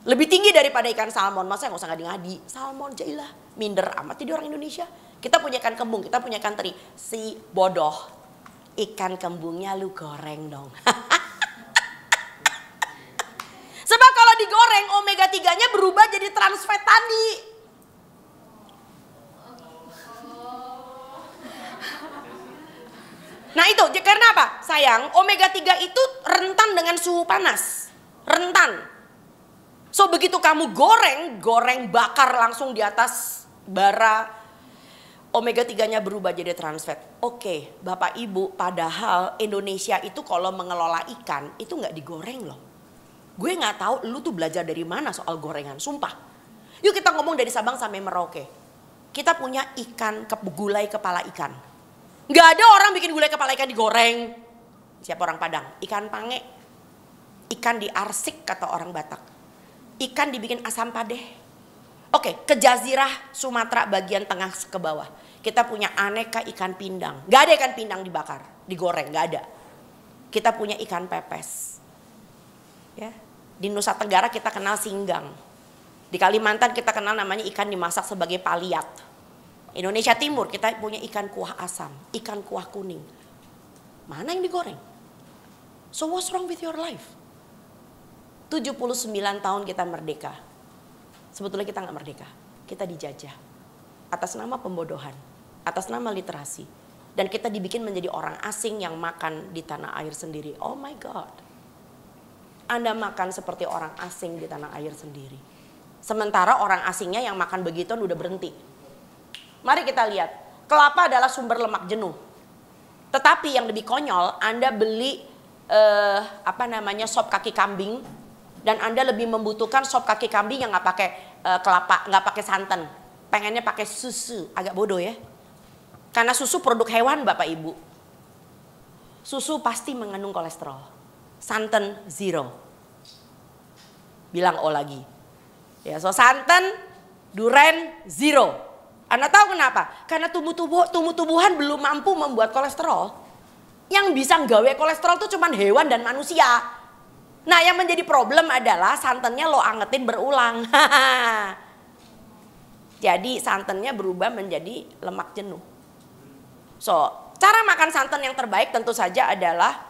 Lebih tinggi daripada ikan salmon. Masa nggak usah ngadi-ngadi. Salmon jailah, minder amat jadi orang Indonesia. Kita punya ikan kembung, kita punya ikan teri. Si bodoh, ikan kembungnya lu goreng dong. Sebab kalau digoreng omega 3-nya berubah jadi trans fat tadi. Nah itu karena apa? Sayang, omega 3 itu rentan dengan suhu panas. Rentan. So begitu kamu goreng bakar langsung di atas bara, omega 3-nya berubah jadi trans fat. Oke, Bapak Ibu, padahal Indonesia itu kalau mengelola ikan itu nggak digoreng loh. Gue nggak tahu lu tuh belajar dari mana soal gorengan, sumpah. Yuk kita ngomong dari Sabang sampai Merauke. Kita punya ikan gulai kepala ikan. Nggak ada orang bikin gulai kepala ikan digoreng. Siapa orang Padang? Ikan pange. Ikan diarsik kata orang Batak. Ikan dibikin asam padeh. Oke, ke Jazirah Sumatera bagian tengah ke bawah. Kita punya aneka ikan pindang. Nggak ada ikan pindang dibakar, digoreng, nggak ada. Kita punya ikan pepes. Ya, di Nusa Tenggara kita kenal singgang. Di Kalimantan kita kenal namanya ikan dimasak sebagai paliat. Indonesia Timur kita punya ikan kuah asam, ikan kuah kuning. Mana yang digoreng? So what's wrong with your life? 79 tahun kita merdeka. Sebetulnya kita nggak merdeka, kita dijajah. Atas nama pembodohan, atas nama literasi. Dan kita dibikin menjadi orang asing yang makan di tanah air sendiri. Oh my God. Anda makan seperti orang asing di tanah air sendiri. Sementara orang asingnya yang makan begituan udah berhenti. Mari kita lihat, kelapa adalah sumber lemak jenuh. Tetapi yang lebih konyol, Anda beli sop kaki kambing, dan Anda lebih membutuhkan sop kaki kambing yang nggak pakai kelapa, nggak pakai santan. Pengennya pakai susu, agak bodoh ya. Karena susu produk hewan Bapak Ibu. Susu pasti mengandung kolesterol. Santan zero. Bilang O lagi. Ya, so santan, duren zero. Anda tahu kenapa? Karena tumbuh-tumbuhan belum mampu membuat kolesterol. Yang bisa nggawe kolesterol itu cuma hewan dan manusia. Nah, yang menjadi problem adalah santannya lo angetin berulang. Jadi santannya berubah menjadi lemak jenuh. So, cara makan santan yang terbaik tentu saja adalah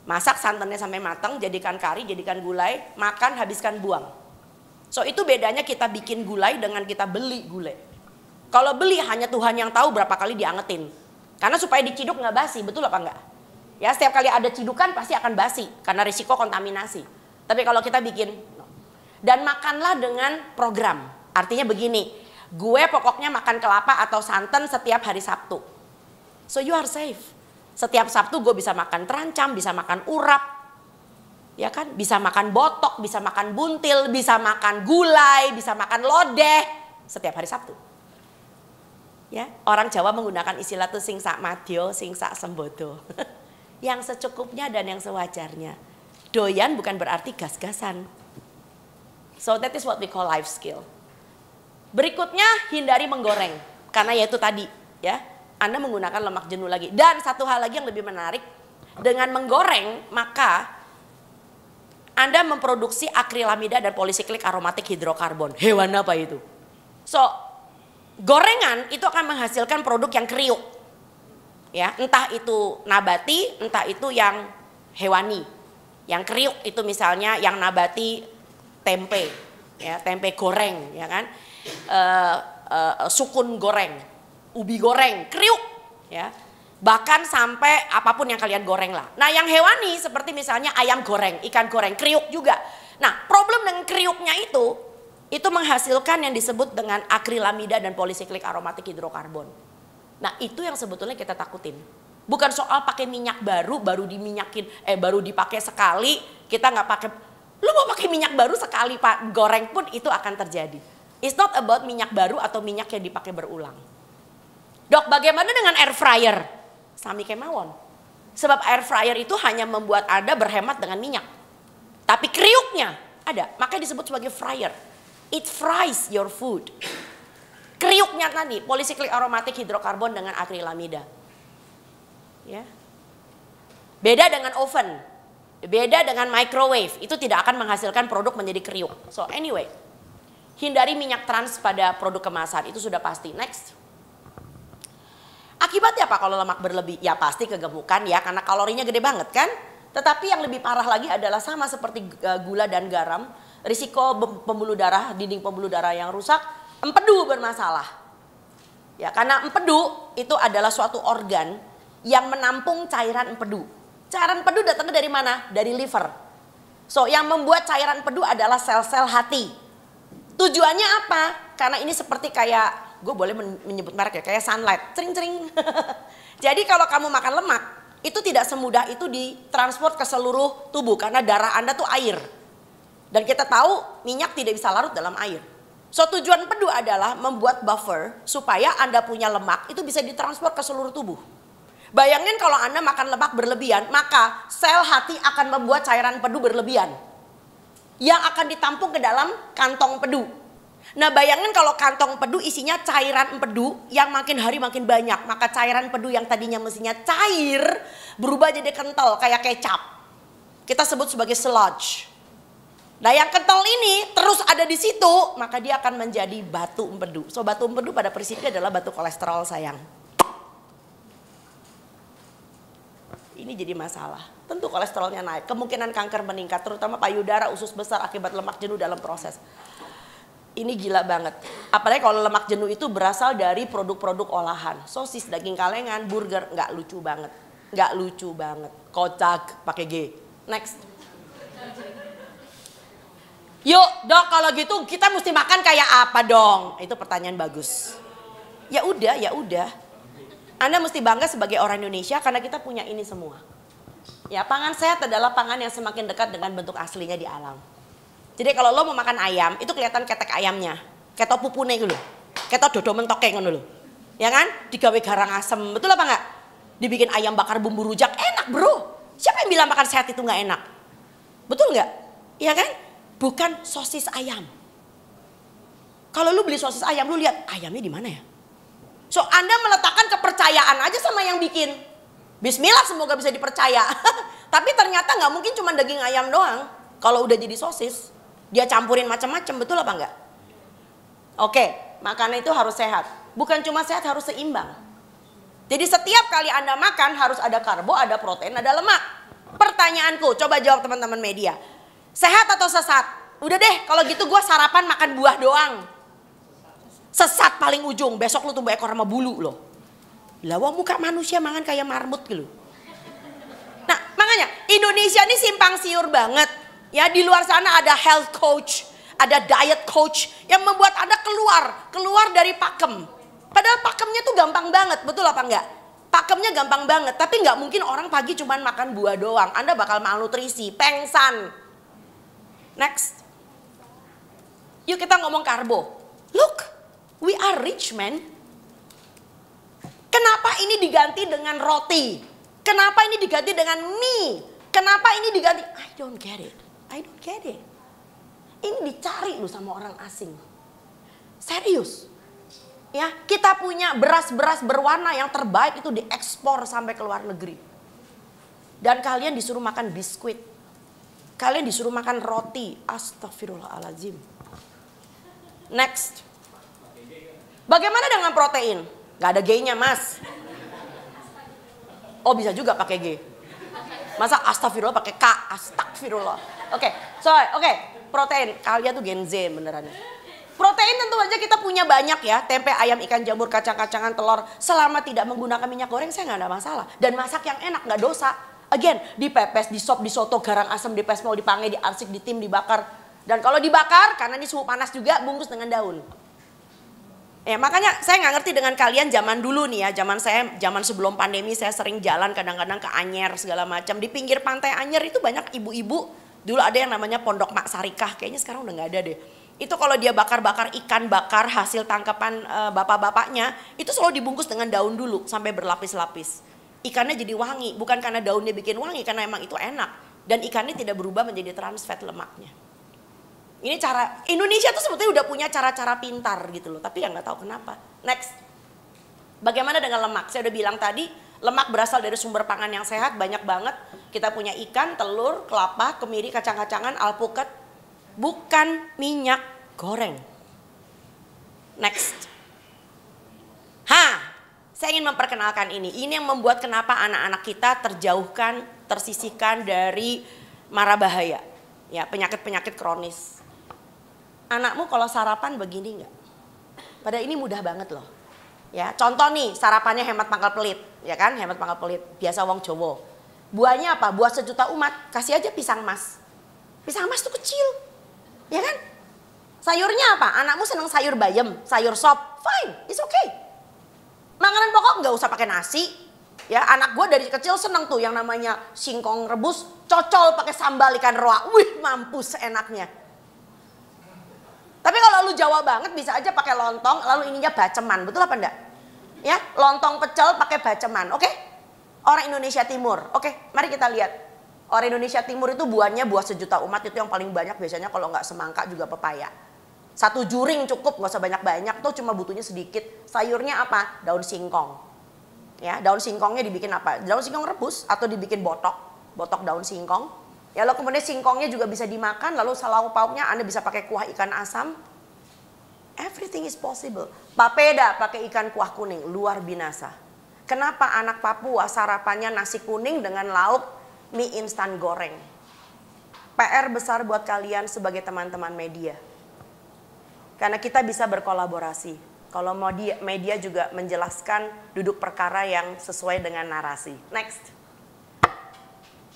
masak santannya sampai matang, jadikan kari, jadikan gulai, makan, habiskan, buang. So, itu bedanya kita bikin gulai dengan kita beli gulai. Kalau beli hanya Tuhan yang tahu berapa kali diangetin. Karena supaya diciduk nggak basi, betul apa enggak? Ya, setiap kali ada cidukan pasti akan basi karena risiko kontaminasi. Tapi kalau kita bikin, dan makanlah dengan program. Artinya begini, gue pokoknya makan kelapa atau santan setiap hari Sabtu. So you are safe. Setiap Sabtu gue bisa makan terancam, bisa makan urap, ya kan? Bisa makan botok, bisa makan buntil, bisa makan gulai, bisa makan lodeh setiap hari Sabtu. Ya, orang Jawa menggunakan istilah tuh sing sak madya, sing sak sembodo. Yang secukupnya dan yang sewajarnya. Doyan bukan berarti gas-gasan. So that is what we call life skill. Berikutnya, hindari menggoreng. Karena yaitu tadi, ya, Anda menggunakan lemak jenuh lagi. Dan satu hal lagi yang lebih menarik, dengan menggoreng maka Anda memproduksi akrilamida dan polisiklik aromatik hidrokarbon. Hewan apa itu? So, gorengan itu akan menghasilkan produk yang kriuk. Ya, entah itu nabati, entah itu yang hewani. Yang kriuk itu misalnya yang nabati tempe, ya, tempe goreng, ya kan, sukun goreng, ubi goreng, kriuk, ya. Bahkan sampai apapun yang kalian goreng lah. Nah, yang hewani seperti misalnya ayam goreng, ikan goreng, kriuk juga. Nah, problem dengan kriuknya itu menghasilkan yang disebut dengan akrilamida dan polisiklik aromatik hidrokarbon. Nah, itu yang sebetulnya kita takutin. Bukan soal pakai minyak baru dipakai sekali, kita nggak pakai. Lu mau pakai minyak baru sekali Pak, goreng pun itu akan terjadi. It's not about minyak baru atau minyak yang dipakai berulang. Dok, bagaimana dengan air fryer? Sami kemawon. Sebab air fryer itu hanya membuat Anda berhemat dengan minyak. Tapi kriuknya ada, makanya disebut sebagai fryer. It fries your food. Kriuknya tadi, polisiklik aromatik hidrokarbon dengan akrilamida. Ya. Beda dengan oven, beda dengan microwave, itu tidak akan menghasilkan produk menjadi kriuk. So anyway, hindari minyak trans pada produk kemasan, itu sudah pasti. Next. Akibatnya apa kalau lemak berlebih? Ya pasti kegemukan ya, karena kalorinya gede banget kan. Tetapi yang lebih parah lagi adalah sama seperti gula dan garam, risiko pembuluh darah, dinding pembuluh darah yang rusak. Empedu bermasalah. Ya, karena empedu itu adalah suatu organ yang menampung cairan empedu. Cairan empedu datangnya dari mana? Dari liver. So, yang membuat cairan empedu adalah sel-sel hati. Tujuannya apa? Karena ini seperti kayak, gue boleh menyebut merek ya, kayak sunlight, cering-cering. Jadi kalau kamu makan lemak, itu tidak semudah itu ditransport ke seluruh tubuh karena darah Anda tuh air. Dan kita tahu minyak tidak bisa larut dalam air. So tujuan empedu adalah membuat buffer supaya Anda punya lemak itu bisa ditransport ke seluruh tubuh. Bayangin kalau Anda makan lemak berlebihan, maka sel hati akan membuat cairan empedu berlebihan. Yang akan ditampung ke dalam kantong empedu. Nah, bayangin kalau kantong empedu isinya cairan empedu yang makin hari makin banyak. Maka cairan empedu yang tadinya mestinya cair berubah jadi kental kayak kecap. Kita sebut sebagai sludge. Nah yang kental ini terus ada di situ, maka dia akan menjadi batu empedu. So batu empedu pada prinsipnya adalah batu kolesterol sayang. Ini jadi masalah. Tentu kolesterolnya naik, kemungkinan kanker meningkat, terutama payudara, usus besar akibat lemak jenuh dalam proses. Ini gila banget. Apalagi kalau lemak jenuh itu berasal dari produk-produk olahan. Sosis, daging kalengan, burger, nggak lucu banget. Nggak lucu banget. Kocak, pakai G. Next. Yuk dok, kalau gitu kita mesti makan kayak apa dong? Itu pertanyaan bagus. Ya udah, ya udah. Anda mesti bangga sebagai orang Indonesia karena kita punya ini semua. Ya, pangan sehat adalah pangan yang semakin dekat dengan bentuk aslinya di alam. Jadi kalau lo mau makan ayam, itu kelihatan ketek ayamnya. Ketok pupune gitu. Ketok dodo mentoke ngono lho. Ya kan? Digawe garang asem. Betul apa enggak? Dibikin ayam bakar bumbu rujak, enak bro. Siapa yang bilang makan sehat itu enggak enak? Betul enggak? Iya kan? Bukan sosis ayam. Kalau lu beli sosis ayam, lu lihat ayamnya di mana ya? So Anda meletakkan kepercayaan aja sama yang bikin. Bismillah semoga bisa dipercaya. Tapi ternyata nggak mungkin cuma daging ayam doang. Kalau udah jadi sosis, dia campurin macam-macam, betul apa enggak? Oke, makanan itu harus sehat. Bukan cuma sehat, harus seimbang. Jadi setiap kali Anda makan harus ada karbo, ada protein, ada lemak. Pertanyaanku, coba jawab teman-teman media. Sehat atau sesat? Udah deh, kalau gitu gue sarapan makan buah doang. Sesat paling ujung, besok lu tumbuh ekor sama bulu loh. Lah wong muka manusia mangan kayak marmut gitu. Nah makanya Indonesia ini simpang siur banget. Ya di luar sana ada health coach, ada diet coach yang membuat Anda keluar dari pakem. Padahal pakemnya tuh gampang banget, betul apa enggak? Pakemnya gampang banget, tapi nggak mungkin orang pagi cuman makan buah doang. Anda bakal malnutrisi, pengsan. Next. Yuk kita ngomong karbo. Look. We are rich man. Kenapa ini diganti dengan roti? Kenapa ini diganti dengan mie? Kenapa ini diganti? I don't get it. I don't get it. Ini dicari loh sama orang asing. Serius. Ya, kita punya beras-beras berwarna yang terbaik itu diekspor sampai ke luar negeri. Dan kalian disuruh makan biskuit. Kalian disuruh makan roti. Astagfirullahaladzim. Next. Bagaimana dengan protein? Gak ada G-nya mas. Oh bisa juga pakai G. Masa astagfirullah pakai K? Astagfirullah. Oke. Protein. Kalian tuh Gen Z beneran. Protein tentu aja kita punya banyak ya. Tempe, ayam, ikan, jamur, kacang-kacangan, telur. Selama tidak menggunakan minyak goreng saya gak ada masalah. Dan masak yang enak, gak dosa. Again, dipepes, disop, disoto, garang asem, dipesmol, dipange, diarsik, ditim, dibakar. Dan kalau dibakar, karena ini suhu panas juga, bungkus dengan daun. Ya makanya saya nggak ngerti dengan kalian zaman dulu nih ya, zaman sebelum pandemi saya sering jalan kadang-kadang ke Anyer segala macam. Di pinggir pantai Anyer itu banyak ibu-ibu, dulu ada yang namanya Pondok Mak Sarikah, kayaknya sekarang udah nggak ada deh. Itu kalau dia bakar-bakar ikan bakar hasil tangkapan bapak-bapaknya, itu selalu dibungkus dengan daun dulu sampai berlapis-lapis. Ikannya jadi wangi, bukan karena daunnya bikin wangi, karena emang itu enak. Dan ikannya tidak berubah menjadi trans fat lemaknya. Ini cara, Indonesia tuh sebetulnya udah punya cara-cara pintar gitu loh. Tapi ya nggak tahu kenapa. Next. Bagaimana dengan lemak? Saya udah bilang tadi, lemak berasal dari sumber pangan yang sehat, banyak banget. Kita punya ikan, telur, kelapa, kemiri, kacang-kacangan, alpukat. Bukan minyak goreng. Next. Saya ingin memperkenalkan ini. Ini yang membuat kenapa anak-anak kita terjauhkan, tersisihkan dari mara bahaya. Ya, penyakit-penyakit kronis. Anakmu kalau sarapan begini enggak? Padahal ini mudah banget loh. Ya, contoh nih sarapannya hemat pangkal pelit, ya kan? Hemat pangkal pelit, biasa wong Jawa. Buahnya apa? Buah sejuta umat, kasih aja pisang mas. Pisang mas tuh kecil. Ya kan? Sayurnya apa? Anakmu seneng sayur bayam, sayur sop, fine, it's okay. Makanan pokok nggak usah pakai nasi. Ya, anak gue dari kecil seneng tuh yang namanya singkong rebus, cocol pakai sambal ikan roa. Wih, mampus enaknya. Tapi kalau lu Jawa banget bisa aja pakai lontong, lalu ininya baceman, betul apa enggak? Ya, lontong pecel pakai baceman, oke? Orang Indonesia Timur, oke? Mari kita lihat. Orang Indonesia Timur itu buahnya buah sejuta umat, itu yang paling banyak biasanya kalau nggak semangka juga pepaya. Satu juring cukup, nggak usah banyak-banyak, tuh cuma butuhnya sedikit. Sayurnya apa? Daun singkong. Ya, daun singkongnya dibikin apa? Daun singkong rebus atau dibikin botok daun singkong. Ya lalu kemudian singkongnya juga bisa dimakan, lalu lauk pauknya Anda bisa pakai kuah ikan asam. Everything is possible. Papeda pakai ikan kuah kuning, luar binasa. Kenapa anak Papua sarapannya nasi kuning dengan lauk mie instan goreng? PR besar buat kalian sebagai teman-teman media. Karena kita bisa berkolaborasi. Kalau media juga menjelaskan duduk perkara yang sesuai dengan narasi. Next.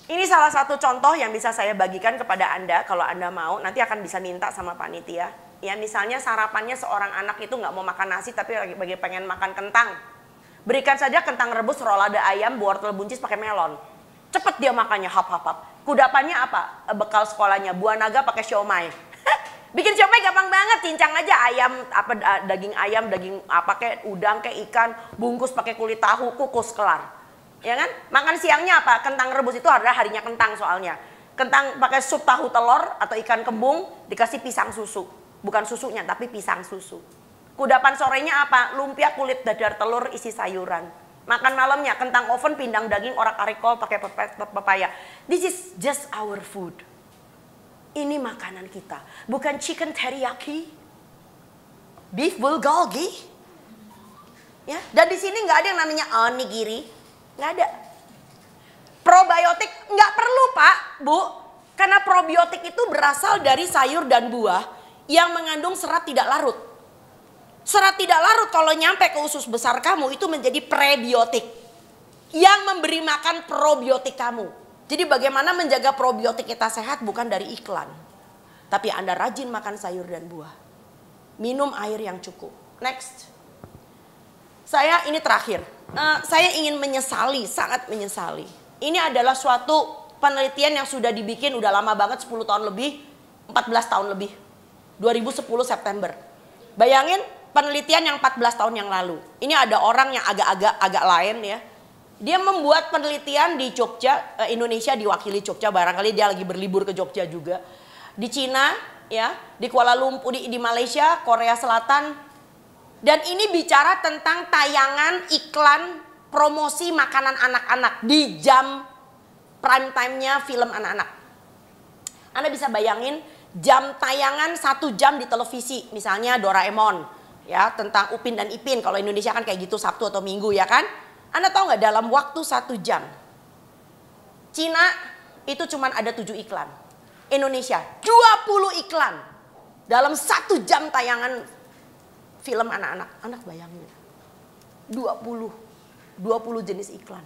Ini salah satu contoh yang bisa saya bagikan kepada Anda. Kalau Anda mau, nanti akan bisa minta sama panitia. Ya misalnya sarapannya seorang anak itu nggak mau makan nasi tapi lagi pengen makan kentang. Berikan saja kentang rebus, rolade ayam, wortel buncis pakai melon. Cepet dia makannya, hap-hap. Kudapannya apa? Bekal sekolahnya, buah naga pakai siomay. Bikin siomay gampang banget, cincang aja ayam, daging, kayak udang, kayak ikan, bungkus pakai kulit tahu, kukus, kelar. Ya kan? Makan siangnya apa? Kentang rebus itu adalah harinya kentang soalnya. Kentang pakai sup tahu telur atau ikan kembung dikasih pisang susu. Bukan susunya tapi pisang susu. Kudapan sorenya apa? Lumpia kulit dadar telur isi sayuran. Makan malamnya kentang oven, pindang daging, orak-arik kol pakai pepaya. This is just our food. Ini makanan kita. Bukan chicken teriyaki. Beef bulgogi. Ya, dan di sini nggak ada yang namanya onigiri. Nggak ada. Probiotik nggak perlu Pak, Bu. Karena probiotik itu berasal dari sayur dan buah yang mengandung serat tidak larut. Serat tidak larut kalau nyampe ke usus besar kamu itu menjadi prebiotik. Yang memberi makan probiotik kamu. Jadi bagaimana menjaga probiotik kita sehat bukan dari iklan. Tapi Anda rajin makan sayur dan buah. Minum air yang cukup. Next. Saya ini terakhir. Saya ingin menyesali, sangat menyesali. Ini adalah suatu penelitian yang sudah dibikin udah lama banget, 10 tahun lebih, 14 tahun lebih. 2010 September. Bayangin penelitian yang 14 tahun yang lalu. Ini ada orang yang agak lain ya. Dia membuat penelitian di Jogja, Indonesia diwakili Jogja, barangkali dia lagi berlibur ke Jogja juga. Di Cina ya, di Kuala Lumpur, di Malaysia, Korea Selatan. Dan ini bicara tentang tayangan iklan promosi makanan anak-anak di jam prime time-nya film anak-anak. Anda bisa bayangin jam tayangan 1 jam di televisi, misalnya Doraemon, ya tentang Upin dan Ipin. Kalau Indonesia kan kayak gitu Sabtu atau Minggu ya kan. Anda tahu nggak dalam waktu 1 jam, Cina itu cuma ada 7 iklan. Indonesia 20 iklan dalam 1 jam tayangan film anak-anak. Anak bayangin 20 jenis iklan.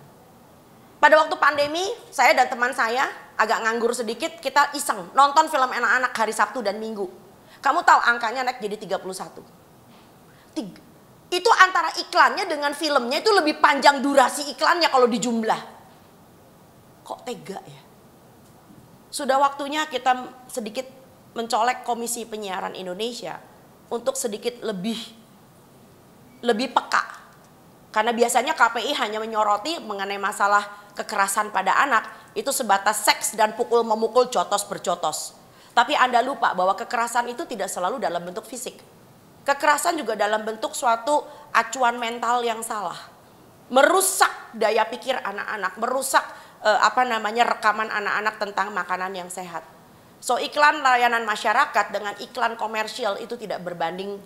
Pada waktu pandemi saya dan teman saya agak nganggur sedikit, kita iseng nonton film anak-anak hari Sabtu dan Minggu. Kamu tahu angkanya naik jadi 31. Itu antara iklannya dengan filmnya itu lebih panjang durasi iklannya kalau dijumlah. Kok tega ya? Sudah waktunya kita sedikit mencolek Komisi Penyiaran Indonesia untuk sedikit lebih peka. Karena biasanya KPI hanya menyoroti mengenai masalah kekerasan pada anak itu sebatas seks dan pukul-memukul, jotos berjotos. Tapi Anda lupa bahwa kekerasan itu tidak selalu dalam bentuk fisik. Kekerasan juga dalam bentuk suatu acuan mental yang salah. Merusak daya pikir anak-anak, merusak rekaman anak-anak tentang makanan yang sehat. So iklan layanan masyarakat dengan iklan komersial itu tidak berbanding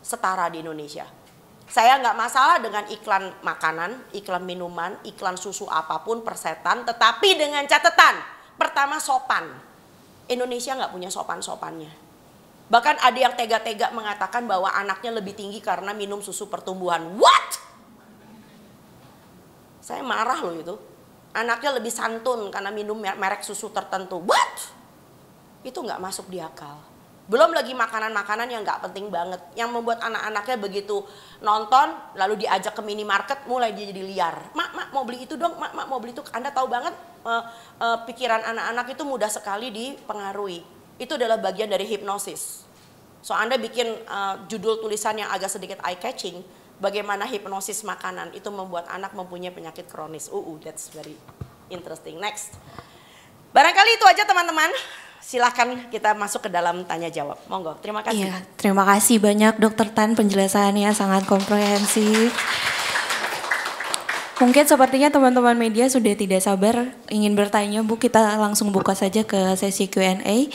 setara di Indonesia. Saya nggak masalah dengan iklan makanan, iklan minuman, iklan susu apapun, persetan. Tetapi dengan catatan, pertama sopan. Indonesia nggak punya sopan-sopannya. Bahkan ada yang tega-tega mengatakan bahwa anaknya lebih tinggi karena minum susu pertumbuhan. What? Saya marah loh itu. Anaknya lebih santun karena minum merek susu tertentu. What? Itu nggak masuk di akal. Belum lagi makanan-makanan yang nggak penting banget. Yang membuat anak-anaknya begitu nonton lalu diajak ke minimarket mulai dia jadi liar. Mak mau beli itu dong, mak mau beli itu. Anda tahu banget pikiran anak-anak itu mudah sekali dipengaruhi. Itu adalah bagian dari hipnosis. So Anda bikin judul tulisan yang agak sedikit eye catching. Bagaimana hipnosis makanan itu membuat anak mempunyai penyakit kronis. That's very interesting. Next. Barangkali itu aja teman-teman. Silahkan kita masuk ke dalam tanya jawab. Monggo, terima kasih. Iya, terima kasih banyak Dokter Tan, penjelasannya sangat komprehensif. Mungkin sepertinya teman-teman media sudah tidak sabar ingin bertanya, Bu. Kita langsung buka saja ke sesi Q&A.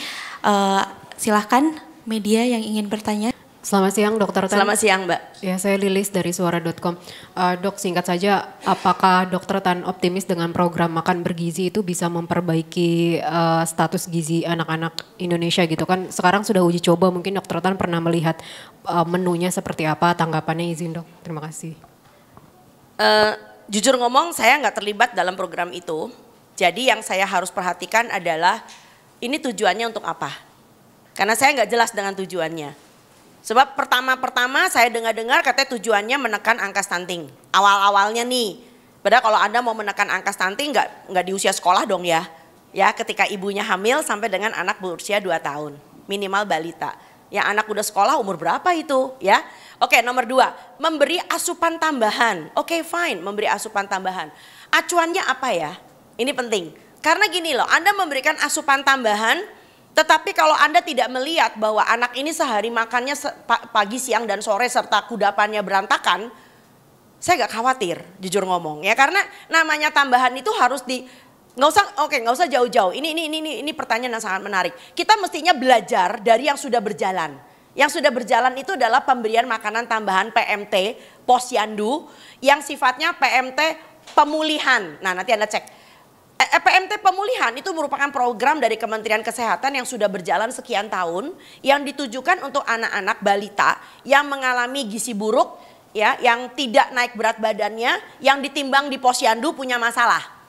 Silahkan media yang ingin bertanya. Selamat siang Dokter Tan. Selamat siang Mbak. Ya, saya Lilis dari suara.com. Dok, singkat saja, apakah Dokter Tan optimis dengan program makan bergizi itu bisa memperbaiki status gizi anak-anak Indonesia gitu kan? Sekarang sudah uji coba, mungkin Dokter Tan pernah melihat menunya seperti apa, tanggapannya izin Dok. Terima kasih. Jujur ngomong saya nggak terlibat dalam program itu. Jadi yang saya harus perhatikan adalah ini tujuannya untuk apa? Karena saya nggak jelas dengan tujuannya. Sebab pertama-pertama saya dengar-dengar katanya tujuannya menekan angka stunting. Awal-awalnya nih. Padahal kalau Anda mau menekan angka stunting nggak di usia sekolah dong ya. Ya, ketika ibunya hamil sampai dengan anak berusia 2 tahun. Minimal balita. Yang anak udah sekolah umur berapa itu ya? Oke, nomor 2, memberi asupan tambahan. Oke, fine, memberi asupan tambahan. Acuannya apa ya? Ini penting. Karena gini loh, Anda memberikan asupan tambahan, tetapi kalau Anda tidak melihat bahwa anak ini sehari makannya pagi, siang, dan sore serta kudapannya berantakan, saya gak khawatir, jujur ngomong ya. Karena namanya tambahan itu harus nggak usah jauh-jauh. Ini pertanyaan yang sangat menarik. Kita mestinya belajar dari yang sudah berjalan. Yang sudah berjalan itu adalah pemberian makanan tambahan PMT, posyandu, yang sifatnya PMT pemulihan. Nah, nanti Anda cek. PMT pemulihan itu merupakan program dari Kementerian Kesehatan yang sudah berjalan sekian tahun, yang ditujukan untuk anak-anak balita yang mengalami gizi buruk, ya, yang tidak naik berat badannya, yang ditimbang di posyandu punya masalah.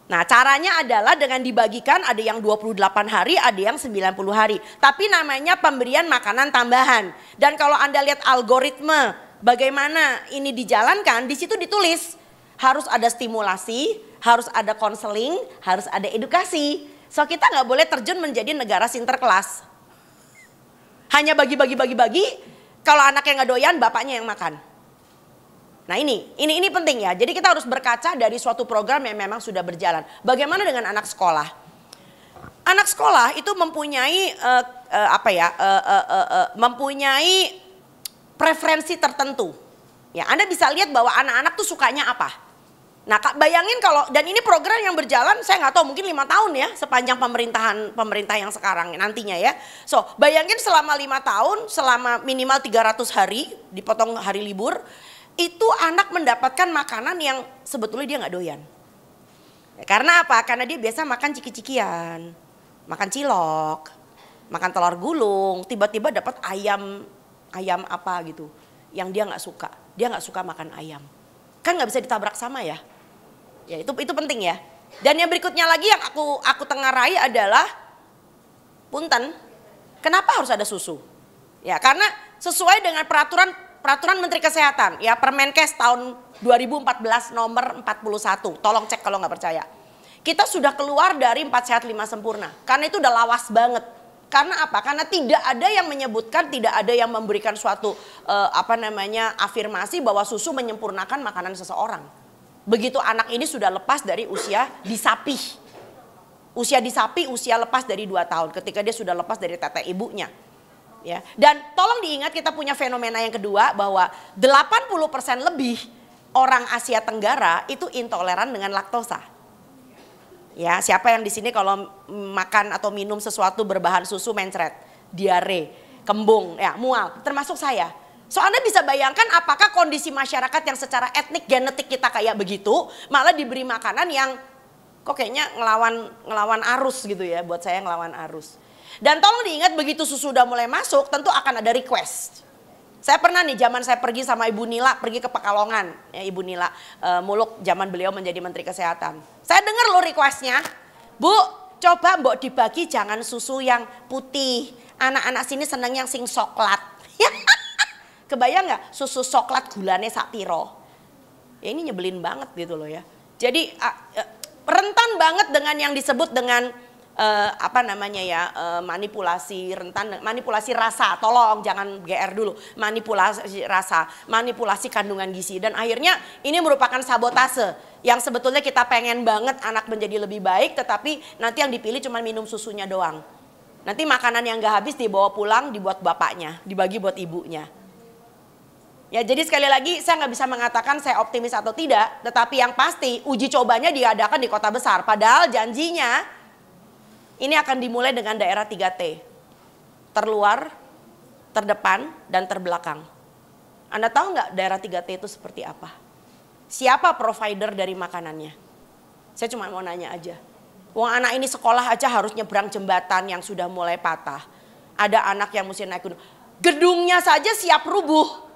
Nah, caranya adalah dengan dibagikan, ada yang 28 hari, ada yang 90 hari. Tapi namanya pemberian makanan tambahan. Dan kalau Anda lihat algoritma bagaimana ini dijalankan, di situ ditulis harus ada stimulasi, harus ada konseling, harus ada edukasi. So kita nggak boleh terjun menjadi negara sinterklas. Hanya bagi-bagi, kalau anaknya nggak doyan, bapaknya yang makan. Nah ini penting ya. Jadi kita harus berkaca dari suatu program yang memang sudah berjalan. Bagaimana dengan anak sekolah? Anak sekolah itu mempunyai mempunyai preferensi tertentu. Ya, Anda bisa lihat bahwa anak-anak tuh sukanya apa. Nah, bayangin kalau, dan ini program yang berjalan, saya nggak tahu mungkin 5 tahun ya, sepanjang pemerintah yang sekarang nantinya ya. So, bayangin selama 5 tahun, selama minimal 300 hari, dipotong hari libur, itu anak mendapatkan makanan yang sebetulnya dia nggak doyan. Ya, karena apa? Karena dia biasa makan ciki-cikian, makan cilok, makan telur gulung, tiba-tiba dapat ayam apa gitu, yang dia nggak suka. Dia nggak suka makan ayam. Kan nggak bisa ditabrak sama ya. Ya itu penting ya. Dan yang berikutnya lagi yang aku tengarai adalah punten. Kenapa harus ada susu? Ya karena sesuai dengan peraturan Menteri Kesehatan ya, Permenkes tahun 2014 nomor 41. Tolong cek kalau nggak percaya. Kita sudah keluar dari 4 sehat 5 sempurna. Karena itu udah lawas banget. Karena apa? Karena tidak ada yang menyebutkan, tidak ada yang memberikan suatu afirmasi bahwa susu menyempurnakan makanan seseorang. Begitu anak ini sudah lepas dari usia disapih. Usia lepas dari 2 tahun ketika dia sudah lepas dari tete ibunya. Ya. Dan tolong diingat kita punya fenomena yang kedua bahwa 80% lebih orang Asia Tenggara itu intoleran dengan laktosa. Ya, siapa yang di sini kalau makan atau minum sesuatu berbahan susu mencret, diare, kembung, ya mual, termasuk saya. So Anda bisa bayangkan apakah kondisi masyarakat yang secara etnik genetik kita kayak begitu, malah diberi makanan yang kok kayaknya ngelawan arus gitu ya, buat saya ngelawan arus. Dan tolong diingat begitu susu udah mulai masuk tentu akan ada request. Saya pernah nih zaman saya pergi sama Ibu Nila pergi ke Pekalongan, ya Ibu Nila Muluk zaman beliau menjadi Menteri Kesehatan. Saya dengar lo requestnya, Bu coba mbok dibagi jangan susu yang putih, anak-anak sini seneng yang sing coklat. Kebayang nggak susu coklat gulanya sak piro? Ya ini nyebelin banget gitu loh ya. Jadi rentan banget dengan yang disebut dengan manipulasi rasa. Tolong jangan GR dulu. Manipulasi rasa, manipulasi kandungan gizi, dan akhirnya ini merupakan sabotase yang sebetulnya kita pengen banget anak menjadi lebih baik, tetapi nanti yang dipilih cuma minum susunya doang. Nanti makanan yang gak habis dibawa pulang dibuat bapaknya, dibagi buat ibunya. Ya, jadi sekali lagi saya nggak bisa mengatakan saya optimis atau tidak, tetapi yang pasti uji cobanya diadakan di kota besar. Padahal janjinya ini akan dimulai dengan daerah 3T. Terluar, terdepan, dan terbelakang. Anda tahu nggak daerah 3T itu seperti apa? Siapa provider dari makanannya? Saya cuma mau nanya aja. Wong anak ini sekolah aja harus nyebrang jembatan yang sudah mulai patah. Ada anak yang mesti naik gunung. Gedungnya saja siap rubuh.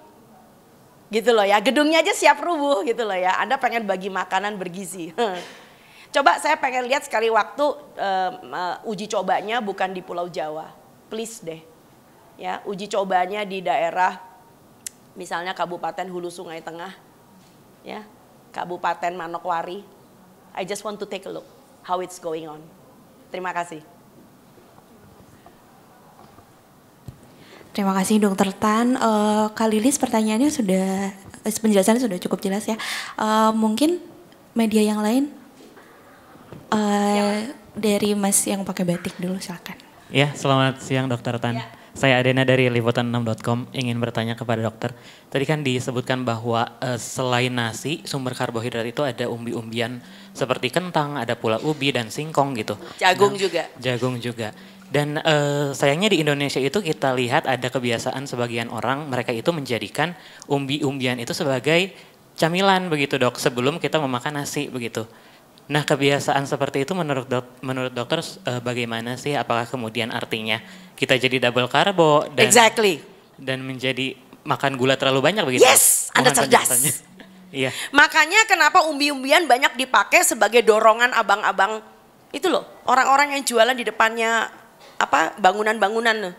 Gitu loh ya, gedungnya aja siap rubuh gitu loh ya. Anda pengen bagi makanan bergizi. Coba saya pengen lihat sekali waktu uji cobanya bukan di Pulau Jawa. Please deh. Ya, uji cobanya di daerah misalnya Kabupaten Hulu Sungai Tengah. Ya, Kabupaten Manokwari. I just want to take a look how it's going on. Terima kasih. Terima kasih Dokter Tan. Kak Lilis pertanyaannya sudah, penjelasannya sudah cukup jelas ya. Mungkin media yang lain dari Mas yang pakai batik dulu silakan. Ya, selamat siang Dokter Tan. Ya. Saya Adena dari liputan6.com ingin bertanya kepada dokter. Tadi kan disebutkan bahwa selain nasi, sumber karbohidrat itu ada umbi-umbian seperti kentang, ada pula ubi dan singkong gitu. Jagung juga. Jagung juga. Dan sayangnya di Indonesia itu kita lihat ada kebiasaan sebagian orang mereka itu menjadikan umbi-umbian itu sebagai camilan begitu dok sebelum kita memakan nasi begitu. Nah kebiasaan seperti itu menurut dokter bagaimana sih? Apakah kemudian artinya kita jadi double karbo dan Exactly. dan menjadi makan gula terlalu banyak begitu? Yes, Anda Mohon cerdas. penjelasannya. Iya. Makanya kenapa umbi-umbian banyak dipakai sebagai dorongan abang-abang itu loh. Orang-orang yang jualan di depannya apa bangunan-bangunan.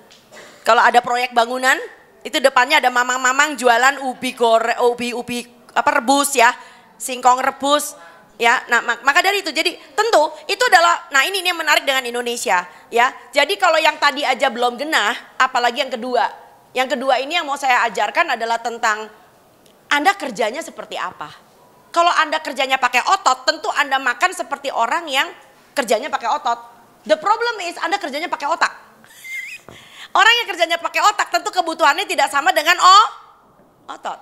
Kalau ada proyek bangunan, itu depannya ada mamang-mamang jualan ubi goreng, ubi apa rebus ya, singkong rebus ya. Nah, maka dari itu jadi tentu itu adalah nah ini yang menarik dengan Indonesia ya. Jadi kalau yang tadi aja belum genah, apalagi yang kedua. Yang kedua ini yang mau saya ajarkan adalah tentang Anda kerjanya seperti apa. Kalau Anda kerjanya pakai otot, tentu Anda makan seperti orang yang kerjanya pakai otot. The problem is Anda kerjanya pakai otak. Orang yang kerjanya pakai otak tentu kebutuhannya tidak sama dengan otot.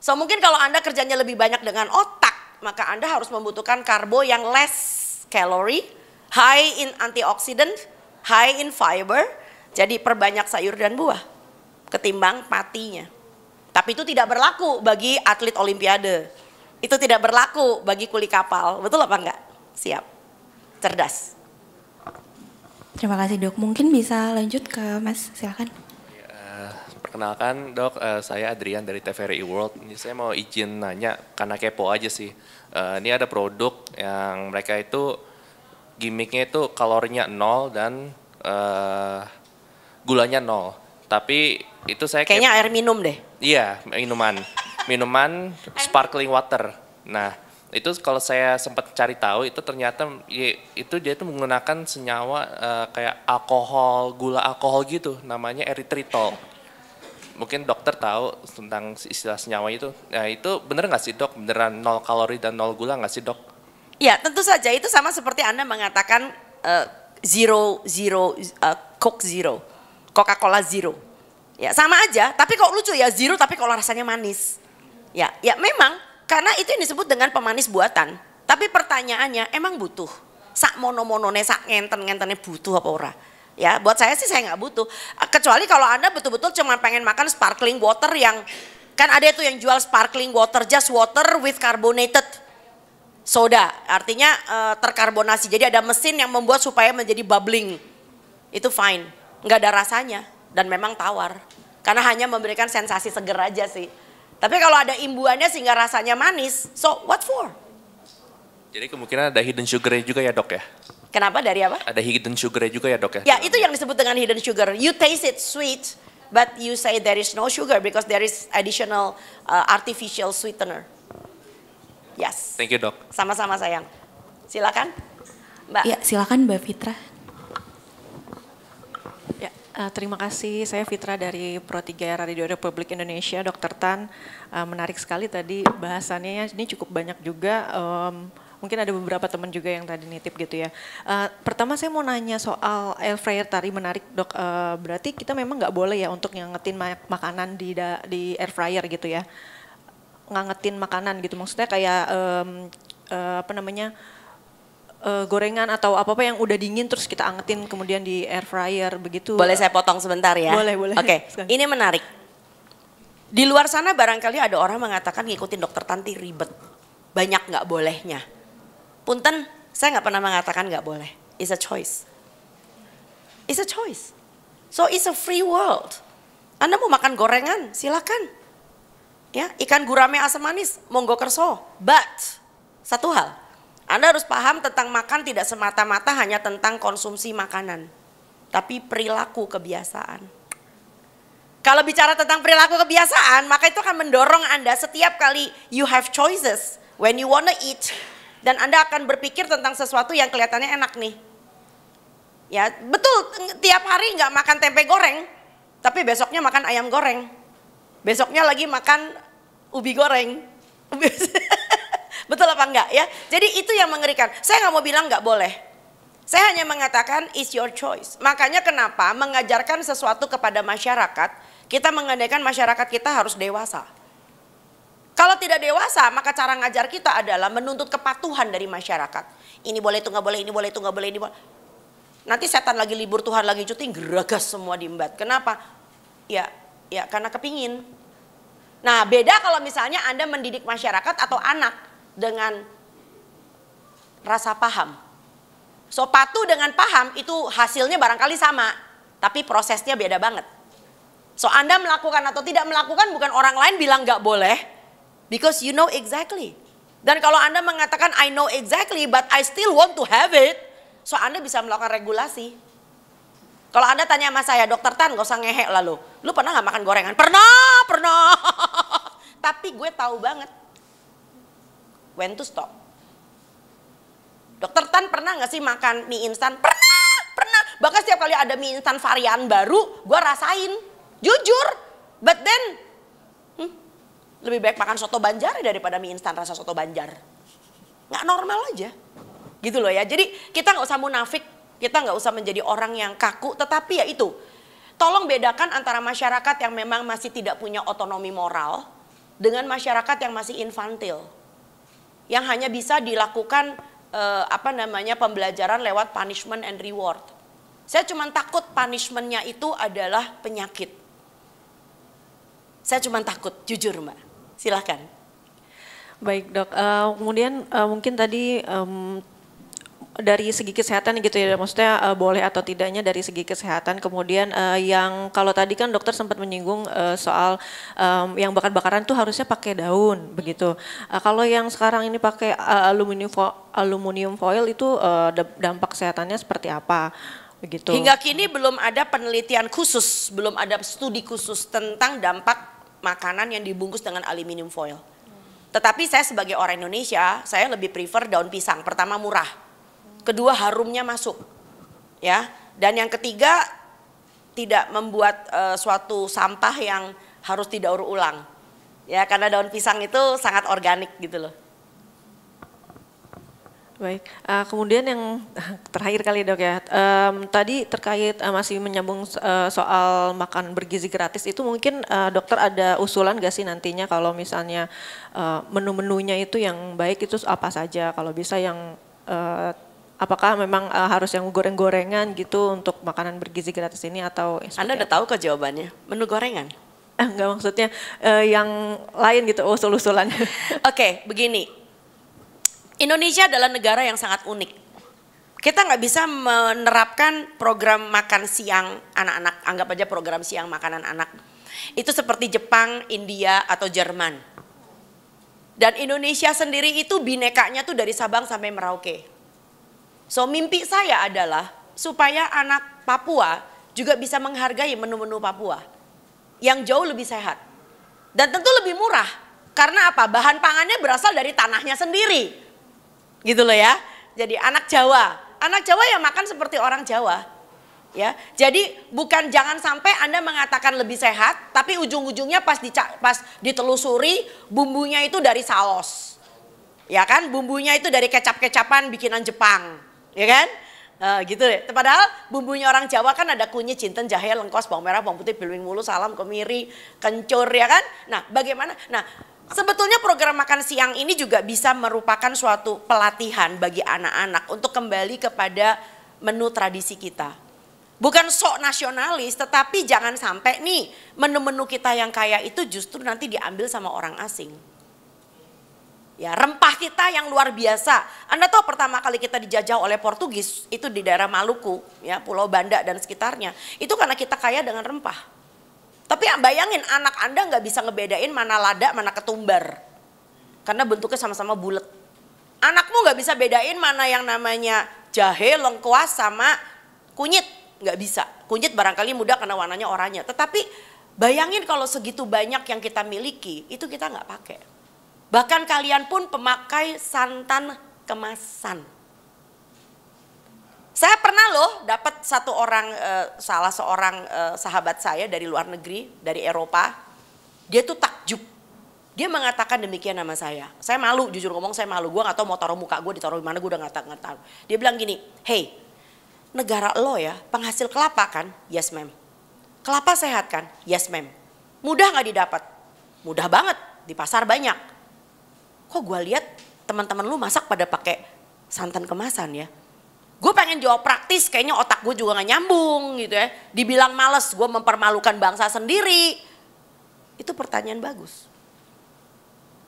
So mungkin kalau Anda kerjanya lebih banyak dengan otak, maka Anda harus membutuhkan karbo yang less calorie, high in antioxidant, high in fiber. Jadi perbanyak sayur dan buah ketimbang patinya. Tapi itu tidak berlaku bagi atlet olimpiade. Itu tidak berlaku bagi kuli kapal. Betul apa enggak? Siap. Cerdas. Terima kasih dok. Mungkin bisa lanjut ke Mas, silakan. Perkenalkan dok, saya Adrian dari TVRI World. Ini saya mau izin nanya karena kepo aja sih. Ini ada produk yang mereka itu gimmicknya itu kalorinya 0 dan gulanya 0. Tapi itu saya kayaknya air minum deh. Iya, minuman sparkling water. Nah, itu kalau saya sempat cari tahu itu ternyata itu dia itu menggunakan senyawa kayak alkohol, gula alkohol gitu, namanya erythritol. Mungkin dokter tahu tentang istilah senyawa itu. Nah, itu bener nggak sih dok? Beneran 0 kalori dan 0 gula nggak sih dok? Ya, tentu saja itu sama seperti Anda mengatakan Coke Zero, Coca-Cola Zero. Ya, sama aja, tapi kok lucu ya zero tapi kalau rasanya manis. Ya memang karena itu yang disebut dengan pemanis buatan. Tapi pertanyaannya emang butuh? Sak mono-monone, sak ngenten-ngentennya butuh apa ora? Ya buat saya sih saya nggak butuh. Kecuali kalau Anda betul-betul cuma pengen makan sparkling water yang, kan ada itu yang jual sparkling water, just water with carbonated soda. Artinya terkarbonasi, jadi ada mesin yang membuat supaya menjadi bubbling. Itu fine, nggak ada rasanya dan memang tawar. Karena hanya memberikan sensasi seger aja sih. Tapi kalau ada imbuannya sehingga rasanya manis, so what for? Jadi kemungkinan ada hidden sugar juga ya dok ya? Kenapa dari apa? Ada hidden sugar juga ya dok ya? Ya itu yang disebut dengan hidden sugar. You taste it sweet, but you say there is no sugar because there is additional artificial sweetener. Yes. Thank you dok. Sama-sama sayang. Silakan, Mbak. Ya silakan Mbak Fitra. Ya, terima kasih. Saya Fitra dari Pro3 Radio Republik Indonesia, Dr. Tan. Menarik sekali tadi bahasannya, ini cukup banyak juga mungkin ada beberapa teman juga yang tadi nitip gitu ya. Pertama saya mau nanya soal air fryer tadi, menarik Dok. Berarti kita memang nggak boleh ya untuk ngangetin makanan di air fryer gitu ya. Ngangetin makanan gitu, maksudnya kayak gorengan atau apa-apa yang udah dingin terus kita angetin kemudian di air fryer begitu. Boleh saya potong sebentar ya? Boleh, boleh. Oke, ini menarik. Di luar sana barangkali ada orang mengatakan ngikutin dokter Tanti ribet. Banyak nggak bolehnya. Punten, saya nggak pernah mengatakan nggak boleh. It's a choice. It's a choice. So it's a free world. Anda mau makan gorengan, silakan. Ya, ikan gurame asam manis, monggo kerso. But, satu hal. Anda harus paham tentang makan tidak semata-mata hanya tentang konsumsi makanan. Tapi perilaku kebiasaan. Kalau bicara tentang perilaku kebiasaan, maka itu akan mendorong Anda setiap kali you have choices. When you wanna eat. Dan Anda akan berpikir tentang sesuatu yang kelihatannya enak nih. Ya betul, tiap hari nggak makan tempe goreng. Tapi besoknya makan ayam goreng. Besoknya lagi makan ubi goreng. Betul apa enggak ya? Jadi itu yang mengerikan. Saya nggak mau bilang nggak boleh. Saya hanya mengatakan it's your choice. Makanya kenapa mengajarkan sesuatu kepada masyarakat, kita mengandaikan masyarakat kita harus dewasa. Kalau tidak dewasa, maka cara ngajar kita adalah menuntut kepatuhan dari masyarakat. Ini boleh, itu nggak boleh, ini boleh, itu nggak boleh, ini boleh. Nanti setan lagi libur, Tuhan lagi cuti, geragas semua diembat. Kenapa? Ya karena kepingin. Nah beda kalau misalnya Anda mendidik masyarakat atau anak dengan rasa paham. So patuh dengan paham itu hasilnya barangkali sama, tapi prosesnya beda banget. So Anda melakukan atau tidak melakukan bukan orang lain bilang nggak boleh, because you know exactly. Dan kalau Anda mengatakan I know exactly but I still want to have it, so Anda bisa melakukan regulasi. Kalau Anda tanya sama saya, Dokter Tan gak usah ngehek lalu, lu pernah gak makan gorengan? Pernah. Tapi gue tahu banget when to stop. Dokter Tan pernah gak sih makan mie instan? Pernah. Bahkan setiap kali ada mie instan varian baru, gue rasain. Jujur. But then, lebih baik makan soto Banjar daripada mie instan rasa soto Banjar. Gak normal aja. Gitu loh ya. Jadi kita gak usah munafik. Kita nggak usah menjadi orang yang kaku, tetapi ya itu. Tolong bedakan antara masyarakat yang memang masih tidak punya otonomi moral dengan masyarakat yang masih infantil, yang hanya bisa dilakukan pembelajaran lewat punishment and reward. Saya cuma takut punishmentnya itu adalah penyakit. Saya cuma takut, jujur Mbak. Silahkan. Baik Dok, kemudian mungkin tadi dari segi kesehatan gitu ya, maksudnya boleh atau tidaknya dari segi kesehatan. Kemudian yang kalau tadi kan dokter sempat menyinggung soal yang bakar-bakaran tuh harusnya pakai daun begitu. Kalau yang sekarang ini pakai aluminium foil itu dampak kesehatannya seperti apa begitu? Hingga kini belum ada penelitian khusus, belum ada studi khusus tentang dampak makanan yang dibungkus dengan aluminium foil. Tetapi saya sebagai orang Indonesia, saya lebih prefer daun pisang. Pertama murah. Kedua harumnya masuk, ya. Dan yang ketiga tidak membuat suatu sampah yang harus didaur ulang, ya. Karena daun pisang itu sangat organik gitu loh. Baik, kemudian yang terakhir kali Dok ya, tadi terkait masih menyambung soal makan bergizi gratis itu mungkin dokter ada usulan gak sih nantinya kalau misalnya menu-menunya itu yang baik itu apa saja, kalau bisa yang apakah memang harus yang goreng-gorengan gitu untuk makanan bergizi gratis ini atau Anda udah tahu kok jawabannya, menu gorengan? Enggak, maksudnya yang lain gitu, usul-usulannya. Oke, begini. Indonesia adalah negara yang sangat unik. Kita nggak bisa menerapkan program makan siang anak-anak, anggap aja program siang makanan anak. Itu seperti Jepang, India, atau Jerman. Dan Indonesia sendiri itu binekanya tuh dari Sabang sampai Merauke. So mimpi saya adalah supaya anak Papua juga bisa menghargai menu-menu Papua yang jauh lebih sehat dan tentu lebih murah. Karena apa? Bahan pangannya berasal dari tanahnya sendiri, gitu loh ya. Jadi anak Jawa ya makan seperti orang Jawa, ya. Jadi bukan, jangan sampai Anda mengatakan lebih sehat, tapi ujung-ujungnya pas ditelusuri bumbunya itu dari saus. Ya kan, bumbunya itu dari kecap-kecapan bikinan Jepang, ya kan? Gitu deh. Padahal bumbunya orang Jawa kan ada kunyit, jinten, jahe, lengkos, bawang merah, bawang putih, belimbing mulus, salam, kemiri, kencur, ya kan? Nah, bagaimana? Nah, sebetulnya program makan siang ini juga bisa merupakan suatu pelatihan bagi anak-anak untuk kembali kepada menu tradisi kita. Bukan sok nasionalis, tetapi jangan sampai nih menu-menu kita yang kaya itu justru nanti diambil sama orang asing. Ya, rempah kita yang luar biasa. Anda tahu pertama kali kita dijajah oleh Portugis itu di daerah Maluku, ya, Pulau Banda dan sekitarnya. Itu karena kita kaya dengan rempah. Tapi bayangin anak Anda nggak bisa ngebedain mana lada, mana ketumbar. Karena bentuknya sama-sama bulat. Anakmu nggak bisa bedain mana yang namanya jahe, lengkuas sama kunyit. Nggak bisa. Kunyit barangkali mudah karena warnanya oranye. Tetapi bayangin kalau segitu banyak yang kita miliki, itu kita nggak pakai. Bahkan kalian pun pemakai santan kemasan. Saya pernah loh dapat salah seorang sahabat saya dari luar negeri, dari Eropa. Dia tuh takjub. Dia mengatakan demikian sama saya. Saya malu, jujur ngomong saya malu. Gue gak tahu mau taruh muka gue, ditaruh di mana, gue udah gak tahu. Dia bilang gini, hey, negara lo ya penghasil kelapa kan? Yes ma'am. Kelapa sehat kan? Yes ma'am. Mudah gak didapat? Mudah banget, di pasar banyak. Kok gue lihat teman-teman lu masak pada pakai santan kemasan ya? Gue pengen jawab praktis, kayaknya otak gue juga gak nyambung gitu ya. Dibilang males, gue mempermalukan bangsa sendiri. Itu pertanyaan bagus.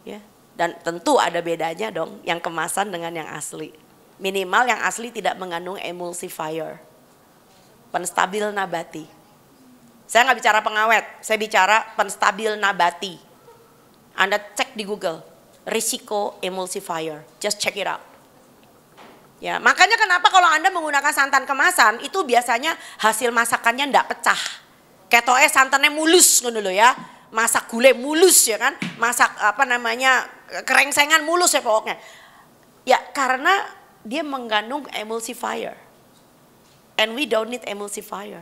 Ya. Dan tentu ada bedanya dong yang kemasan dengan yang asli. Minimal yang asli tidak mengandung emulsifier. Penstabil nabati. Saya gak bicara pengawet, saya bicara penstabil nabati. Anda cek di Google, risiko emulsifier, just check it out. Ya, makanya kenapa kalau Anda menggunakan santan kemasan itu biasanya hasil masakannya ndak pecah. Ketoke santannya mulus ngono lho ya. Masak gulai mulus ya kan. Masak kerengsengan mulus ya pokoknya. Ya karena dia mengandung emulsifier. And we don't need emulsifier.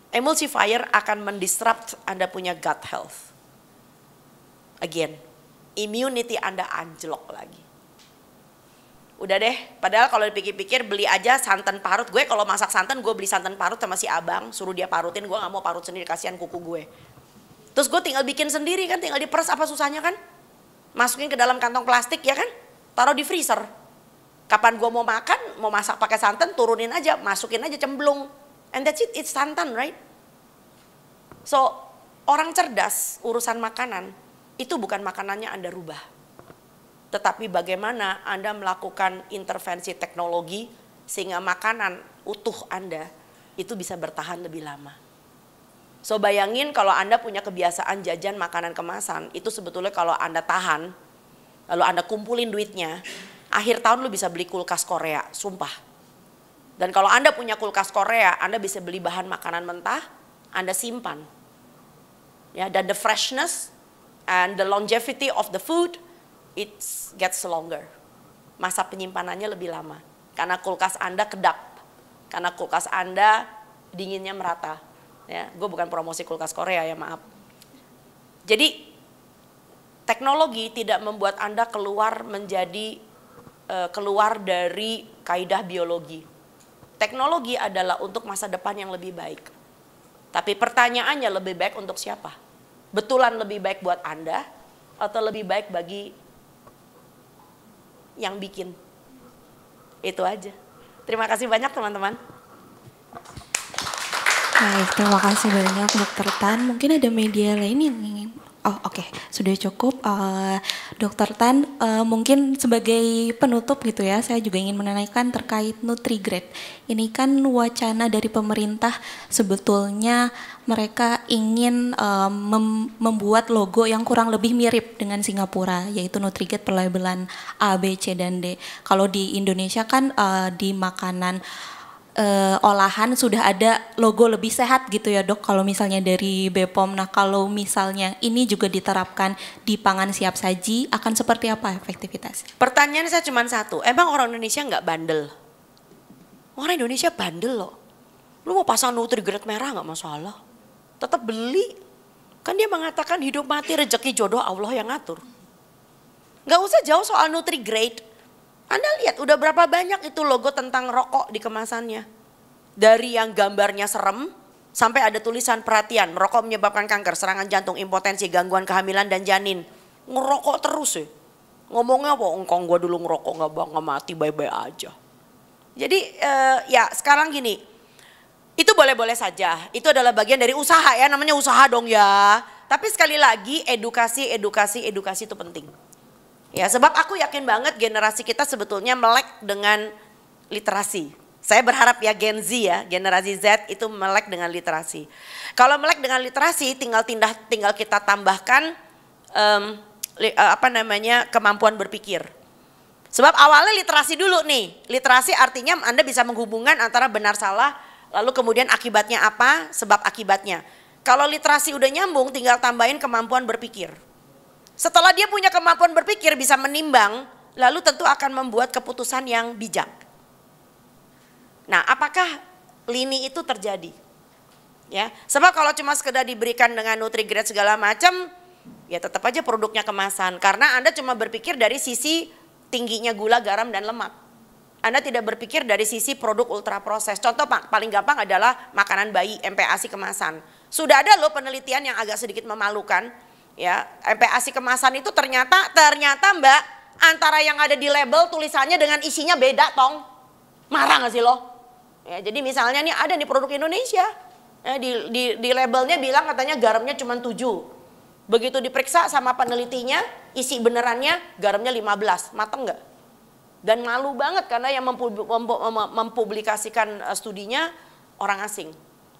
Emulsifier akan mendisrupt Anda punya gut health. Again, immunity Anda anjlok lagi. Udah deh, padahal kalau dipikir-pikir beli aja santan parut. Gue kalau masak santan gue beli santan parut sama si abang, suruh dia parutin, gue gak mau parut sendiri, kasihan kuku gue. Terus gue tinggal bikin sendiri kan, tinggal diperes, apa susahnya kan? Masukin ke dalam kantong plastik ya kan, taruh di freezer. Kapan gue mau makan, mau masak pakai santan, turunin aja, masukin aja cemplung. And that's it, it's santan right? So orang cerdas urusan makanan, itu bukan makanannya Anda rubah. Tetapi bagaimana Anda melakukan intervensi teknologi sehingga makanan utuh Anda itu bisa bertahan lebih lama. So bayangin kalau Anda punya kebiasaan jajan makanan kemasan, itu sebetulnya kalau Anda tahan, lalu Anda kumpulin duitnya, akhir tahun lu bisa beli kulkas Korea, sumpah. Dan kalau Anda punya kulkas Korea, Anda bisa beli bahan makanan mentah, Anda simpan. Ya, dan the freshness and the longevity of the food, it gets longer. Masa penyimpanannya lebih lama. Karena kulkas Anda kedap. Karena kulkas Anda dinginnya merata. Ya, gue bukan promosi kulkas Korea ya, maaf. Jadi teknologi tidak membuat Anda keluar dari kaidah biologi. Teknologi adalah untuk masa depan yang lebih baik. Tapi pertanyaannya lebih baik untuk siapa? Betulan lebih baik buat Anda atau lebih baik bagi yang bikin? Itu aja. Terima kasih banyak teman-teman. Baik, terima kasih banyak Dr. Tan. Mungkin ada media lain yang ingin. Oh oke, sudah cukup. Dr. Tan, mungkin sebagai penutup gitu ya, saya juga ingin menanyakan terkait NutriGrade. Ini kan wacana dari pemerintah, sebetulnya mereka ingin membuat logo yang kurang lebih mirip dengan Singapura, yaitu NutriGrade pelabelan A, B, C, dan D. Kalau di Indonesia kan di makanan olahan sudah ada logo lebih sehat gitu ya dok, kalau misalnya dari BPOM. Nah kalau misalnya ini juga diterapkan di pangan siap saji, akan seperti apa efektivitas? Pertanyaan saya cuma satu, emang orang Indonesia nggak bandel? Orang Indonesia bandel loh. Lu mau pasang NutriGrade merah nggak masalah, tetap beli. Kan dia mengatakan hidup mati rezeki jodoh Allah yang ngatur. Nggak usah jauh soal Nutri-Grade. Anda lihat udah berapa banyak itu logo tentang rokok di kemasannya. Dari yang gambarnya serem sampai ada tulisan perhatian, merokok menyebabkan kanker, serangan jantung, impotensi, gangguan kehamilan dan janin. Ngerokok terus ya. Ngomongnya apa? Engkau gua dulu ngerokok nggak mati, bye-bye aja. Jadi ya sekarang gini, itu boleh-boleh saja. Itu adalah bagian dari usaha ya, namanya usaha dong ya. Tapi sekali lagi edukasi itu penting. Ya, sebab aku yakin banget generasi kita sebetulnya melek dengan literasi. Saya berharap ya Gen Z ya, generasi Z itu melek dengan literasi. Kalau melek dengan literasi tinggal kita tambahkan kemampuan berpikir. Sebab awalnya literasi dulu nih. Literasi artinya Anda bisa menghubungkan antara benar salah, lalu kemudian akibatnya apa, sebab akibatnya. Kalau literasi udah nyambung tinggal tambahin kemampuan berpikir. Setelah dia punya kemampuan berpikir bisa menimbang, lalu tentu akan membuat keputusan yang bijak. Nah, apakah lini itu terjadi? Ya, sebab kalau cuma sekedar diberikan dengan Nutri-Grade segala macam, ya tetap aja produknya kemasan. Karena Anda cuma berpikir dari sisi tingginya gula, garam, dan lemak. Anda tidak berpikir dari sisi produk ultra proses. Contoh paling gampang adalah makanan bayi, MPASI kemasan. Sudah ada loh penelitian yang agak sedikit memalukan. Ya, MPASI kemasan itu ternyata Mbak, antara yang ada di label tulisannya dengan isinya beda tong. Marah gak sih lo? Ya, jadi misalnya nih ada nih produk Indonesia. Ya, di labelnya bilang katanya garamnya cuma 7. Begitu diperiksa sama penelitinya, isi benerannya garamnya 15. Mateng gak? Dan malu banget karena yang mempublikasikan studinya orang asing.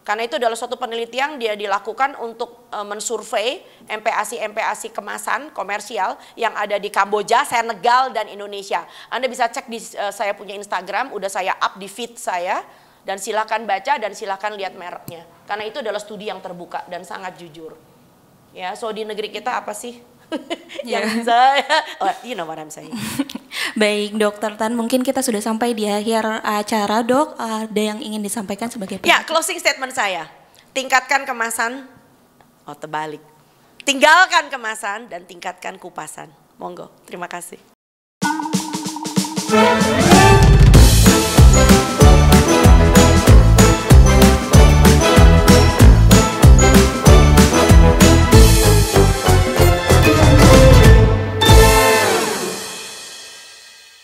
Karena itu adalah suatu penelitian dia dilakukan untuk mensurvei MPASI kemasan komersial yang ada di Kamboja, Senegal, dan Indonesia. Anda bisa cek di saya punya Instagram, udah saya up di feed saya, dan silakan baca dan silakan lihat mereknya. Karena itu adalah studi yang terbuka dan sangat jujur. Ya, so di negeri kita apa sih yang saya, you know what I'm saying. Baik, Dokter Tan, mungkin kita sudah sampai di akhir acara, Dok. Ada yang ingin disampaikan sebagai Ya, closing statement saya. Tingkatkan kemasan, terbalik. Tinggalkan kemasan dan tingkatkan kupasan. Monggo, terima kasih.